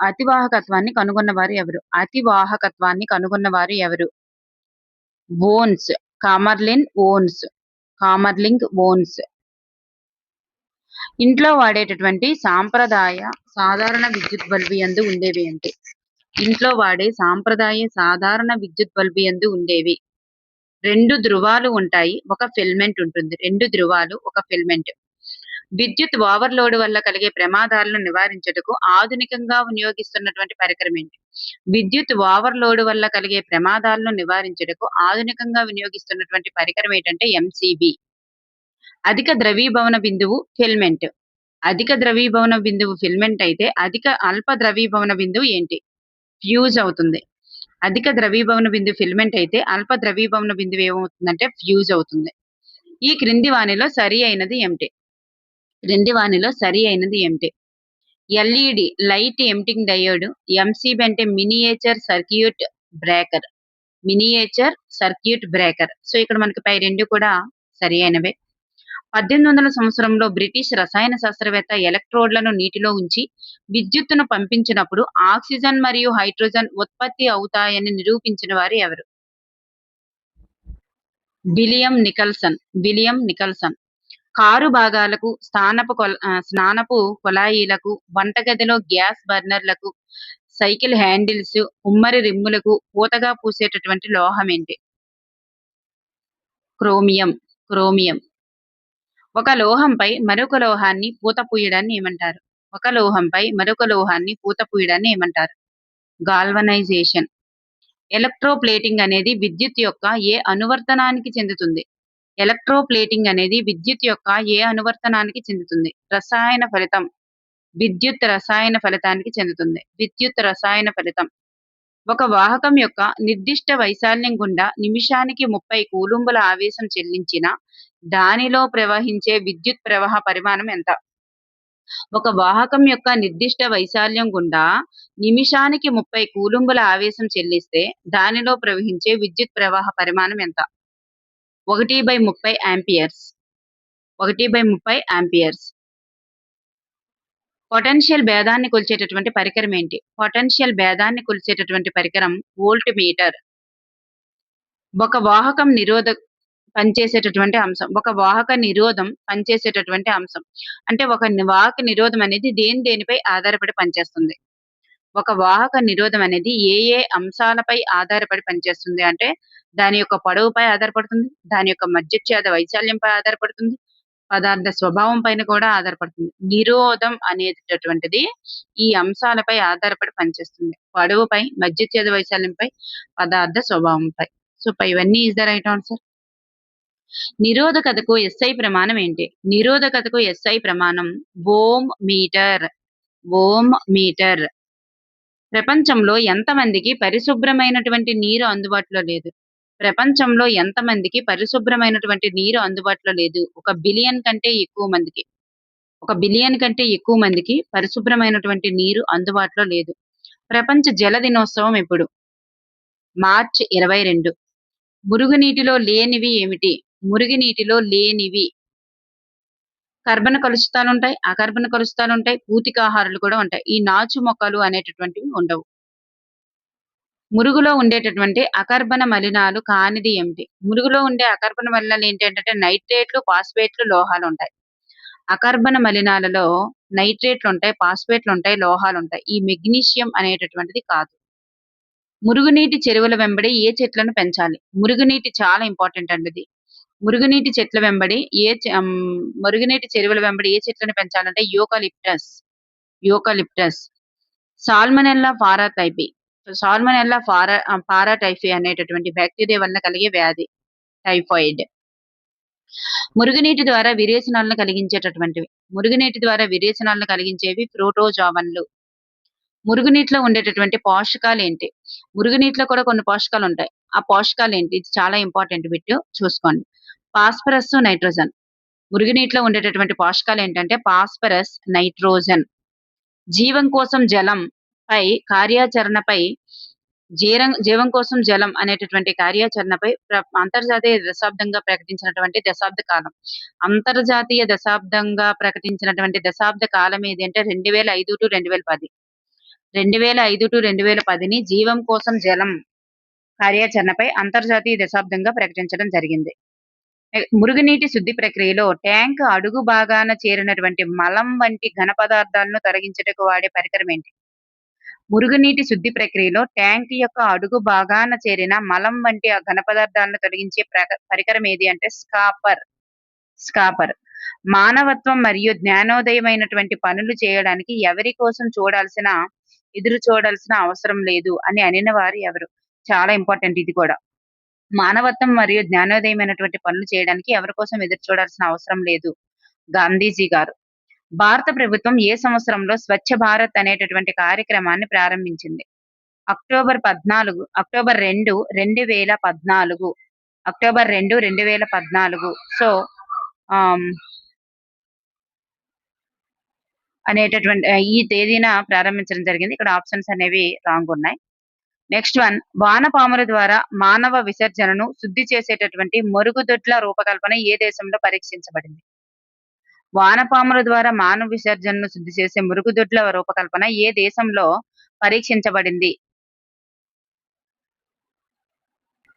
అతివాహకత్వాన్ని కనుగొన్నవారు ఎవరు? Onnes, Kamerlingh Onnes. ఇంట్లో వాడేటటువంటి సాధారణ విద్యుత్ బల్బు యందు ఉండేవి ఏంటి? ఇంట్లో వాడే సాధారణ విద్యుత్ బల్బు యందు ఉండేవి 2 ధ్రువాలు ఉంటాయి, ఒక ఫిల్మెంట్ ఉంటుంది. 2 ధ్రువాలు, ఒక ఫిల్మెంట్. విద్యుత్ ఓవర్లోడ్ వల్ల కలిగే ప్రమాదాలను నివారించుటకు ఆధునికంగా వినియోగిస్తున్నటువంటి పరికరం ఏంటి? విద్యుత్ ఓవర్లోడ్ వల్ల కలిగే ప్రమాదాలను నివారించుటకు ఆధునికంగా వినియోగిస్తున్నటువంటి పరికరం ఏంటంటే ఎంసీబీ. అధిక ద్రవీభవన బిందువు ఫిల్మెంట్. అధిక ద్రవీభవన బిందువు ఫిల్మెంట్ అయితే అల్ప ద్రవీభవన బిందువు ఏంటి? ఫ్యూజ్ అవుతుంది. అధిక ద్రవీభవన బిందువు ఫిల్మెంట్ అయితే అల్ప ద్రవీభవన బిందువు ఏమవుతుందంటే ఫ్యూజ్ అవుతుంది. ఈ క్రింది వానిలో సరి అయినది ఏమిటి? LED, light emitting diode. MCB అంటే మినియేచర్ సర్క్యూట్ బ్రేకర్. సో ఇక్కడ మనకి పై 2 కూడా సరి అయినవే. 1800 సంవత్సరంలో బ్రిటిష్ రసాయన శాస్త్రవేత్త ఎలక్ట్రోడ్లను నీటిలో ఉంచి విద్యుత్తును పంపించినప్పుడు ఆక్సిజన్ మరియు హైడ్రోజన్ ఉత్పత్తి అవుతాయని నిరూపించిన వారు ఎవరు? William Nicholson. కారు భాగాలకు, స్నానపు కుళాయిలకు, వంటగదిలో గ్యాస్ బర్నర్లకు, సైకిల్ హ్యాండిల్స్, ఉమ్మరి రిమ్ములకు పూతగా పూసేటటువంటి లోహం ఏంటి? క్రోమియం. ఒక లోహంపై మరొక లోహాన్ని పూత పూయడాన్ని ఏమంటారు? గాల్వనైజేషన్. ఎలక్ట్రోప్లేటింగ్ అనేది విద్యుత్ యొక్క ఏ అనువర్తనానికి చెందుతుంది? ఎలక్ట్రోప్లేటింగ్ అనేది విద్యుత్ యొక్క ఏ అనువర్తనానికి చెందుతుంది? రసాయన ఫలితం. విద్యుత్ రసాయన ఫలితానికి చెందుతుంది. విద్యుత్ రసాయన ఫలితం. ఒక వాహకం యొక్క నిర్దిష్ట వైశాల్యం గుండా నిమిషానికి 30 కూలుంబుల ఆవేశం చెల్లించిన దానిలో ప్రవహించే విద్యుత్ ప్రవాహ పరిమాణం ఎంత? ఒక వాహకం యొక్క నిర్దిష్ట వైశాల్యం గుండా నిమిషానికి 30 కూలుంబుల ఆవేశం చెల్లిస్తే దానిలో ప్రవహించే విద్యుత్ ప్రవాహ పరిమాణం ఎంత? 1/30 యాంపియర్స్. 1/30 యాంపియర్స్. పొటెన్షియల్ భేదాన్ని కొలిచేటటువంటి పరికరం ఏంటి? పొటెన్షియల్ భేదాన్ని కొలిచేటటువంటి పరికరం వోల్ట్ మీటర్. ఒక వాహకం పనిచేసేటటువంటి అంశం. ఒక వాహక నిరోధం పనిచేసేటటువంటి అంశం. అంటే ఒక వాహక నిరోధం అనేది దేనిపై ఆధారపడి పనిచేస్తుంది? ఒక వాహక నిరోధం అనేది ఏ అంశాలపై ఆధారపడి పనిచేస్తుంది అంటే దాని యొక్క పొడవుపై ఆధారపడుతుంది, దాని యొక్క మధ్యఛేద వైశాల్యంపై ఆధారపడుతుంది, పదార్థ స్వభావం పైన కూడా ఆధారపడుతుంది. నిరోధం అనేటటువంటిది ఈ అంశాలపై ఆధారపడి పనిచేస్తుంది. పొడవుపై, మధ్యఛేద వైశాల్యంపై, పదార్థ స్వభావంపై. సో ఇవన్నీ ఈజ్ ద రైట్ ఆన్సర్. నిరోధకతకు SI ప్రమాణం ఏంటి? నిరోధకతకు SI ప్రమాణం ఓం మీటర్. Ohm metre. ప్రపంచంలో ఎంతమందికి పరిశుభ్రమైనటువంటి నీరు అందుబాటులో లేదు? ప్రపంచంలో ఎంతమందికి పరిశుభ్రమైనటువంటి నీరు అందుబాటులో లేదు? 1 బిలియన్ కంటే ఎక్కువ మందికి. 1 బిలియన్ కంటే ఎక్కువ మందికి పరిశుభ్రమైనటువంటి నీరు అందుబాటులో లేదు. ప్రపంచ జల దినోత్సవం ఎప్పుడు? మార్చి 22. మురుగునీటిలో లేనివి ఏమిటి? మురుగునీటిలో లేనివి కర్బన కలుషితాలుంటాయి, అకర్బన కలుషితాలుంటాయి, పూతికాహారాలు కూడా ఉంటాయి. ఈ నాచు మొక్కలు అనేటటువంటివి ఉండవు. మురుగులో ఉండేటటువంటి అకర్బన మలినాలు కానిది ఏమిటి? మురుగులో ఉండే అకర్బన మలినాలు ఏంటంటే నైట్రేట్లు, ఫాస్ఫేట్లు, లోహాలు ఉంటాయి. అకర్బన మలినాలలో నైట్రేట్లు ఉంటాయి, ఫాస్ఫేట్లు ఉంటాయి, లోహాలు ఉంటాయి. ఈ మెగ్నీషియం అనేటటువంటిది కాదు. మురుగునీటి చెరువుల వెంబడి ఏ చెట్లను పెంచాలి? మురుగునీటి చాలా ఇంపార్టెంట్ అండి ఇది. మురుగునీటి చెట్ల వెంబడి మురుగునీటి చెరువుల వెంబడి ఏ చెట్లను పెంచాలంటే యూకలిప్టస్. యూకలిప్టస్. సాల్మనెల్లా పారాటైఫీ. సాల్మనెల్లా పారాటైఫీ అనేటటువంటి బ్యాక్టీరియా వలన కలిగే వ్యాధి టైఫాయిడ్. మురుగునీటి ద్వారా విరేచనాలను కలిగించేటటువంటివి. మురుగునీటి ద్వారా విరేచనాలను కలిగించేవి ప్రోటోజోవన్లు. మురుగునీటిలో ఉండేటటువంటి పోషకాలు ఏంటి? మురుగునీటిలో కూడా కొన్ని పోషకాలు ఉంటాయి. ఆ పోషకాలు ఏంటి? ఇది చాలా ఇంపార్టెంట్ బిట్, చూసుకోండి. Phosphorus, nitrogen. మురుగునీటిలో ఉండేటటువంటి పోషకాలు ఏంటంటే ఫాస్ఫరస్, నైట్రోజన్. జీవం కోసం జలం పై కార్యాచరణపై జీవం కోసం జలం అనేటటువంటి కార్యాచరణపై అంతర్జాతీయ దశాబ్దంగా ప్రకటించినటువంటి దశాబ్ద కాలం. అంతర్జాతీయ దశాబ్దంగా ప్రకటించినటువంటి దశాబ్ద కాలం ఏది అంటే 2005 to 2010. 2005 to 2010ని జీవం కోసం జలం కార్యాచరణపై అంతర్జాతీయ దశాబ్దంగా ప్రకటించడం జరిగింది. మురుగునీటి శుద్ధి ప్రక్రియలో ట్యాంక్ అడుగు భాగాన చేరినటువంటి మలం వంటి ఘన పదార్థాలను తొలగించుటకు వాడే పరికరం ఏంటి? మురుగునీటి శుద్ధి ప్రక్రియలో ట్యాంక్ యొక్క అడుగు భాగాన చేరిన మలం వంటి ఘన పదార్థాలను తొలగించే పరికరం ఏది అంటే స్కాపర్. స్కాపర్. మానవత్వం మరియు జ్ఞానోదయమైనటువంటి పనులు చేయడానికి ఎవరి కోసం ఎదురు చూడాల్సిన అవసరం లేదు అని అనిన వారు ఎవరు? చాలా ఇంపార్టెంట్ ఇది కూడా. మానవత్వం మరియు జ్ఞానోదయమైనటువంటి పనులు చేయడానికి ఎవరి కోసం ఎదురు చూడాల్సిన అవసరం లేదు. గాంధీజీ గారు. భారత ప్రభుత్వం ఏ సంవత్సరంలో స్వచ్ఛ భారత్ అనేటటువంటి కార్యక్రమాన్ని ప్రారంభించింది? అక్టోబర్ 2, 2014. అక్టోబర్ 2, 2014. సో అనేటటువంటి ఈ తేదీన ప్రారంభించడం జరిగింది. ఇక్కడ ఆప్షన్స్ అనేవి రాంగ్ ఉన్నాయి. నెక్స్ట్ వన్, వానపాముల ద్వారా మానవ విసర్జనను శుద్ధి చేసేటటువంటి మరుగుదొడ్ల రూపకల్పన ఏ దేశంలో పరీక్షించబడింది? వానపాముల ద్వారా మానవ విసర్జనను శుద్ధి చేసే మరుగుదొడ్ల రూపకల్పన ఏ దేశంలో పరీక్షించబడింది?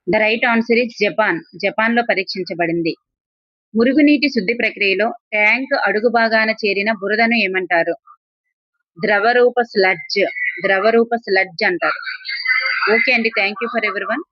The right answer is Japan. Japan లో పరీక్షించబడింది. మురుగునీటి శుద్ధి ప్రక్రియలో ట్యాంక్ అడుగు భాగాన చేరిన బురదను ఏమంటారు? ద్రవరూప స్లడ్జ్. ద్రవరూప స్లడ్జ్ అంటారు. ఓకే అండి, థ్యాంక్ యూ ఫర్ ఎవ్రీవన్.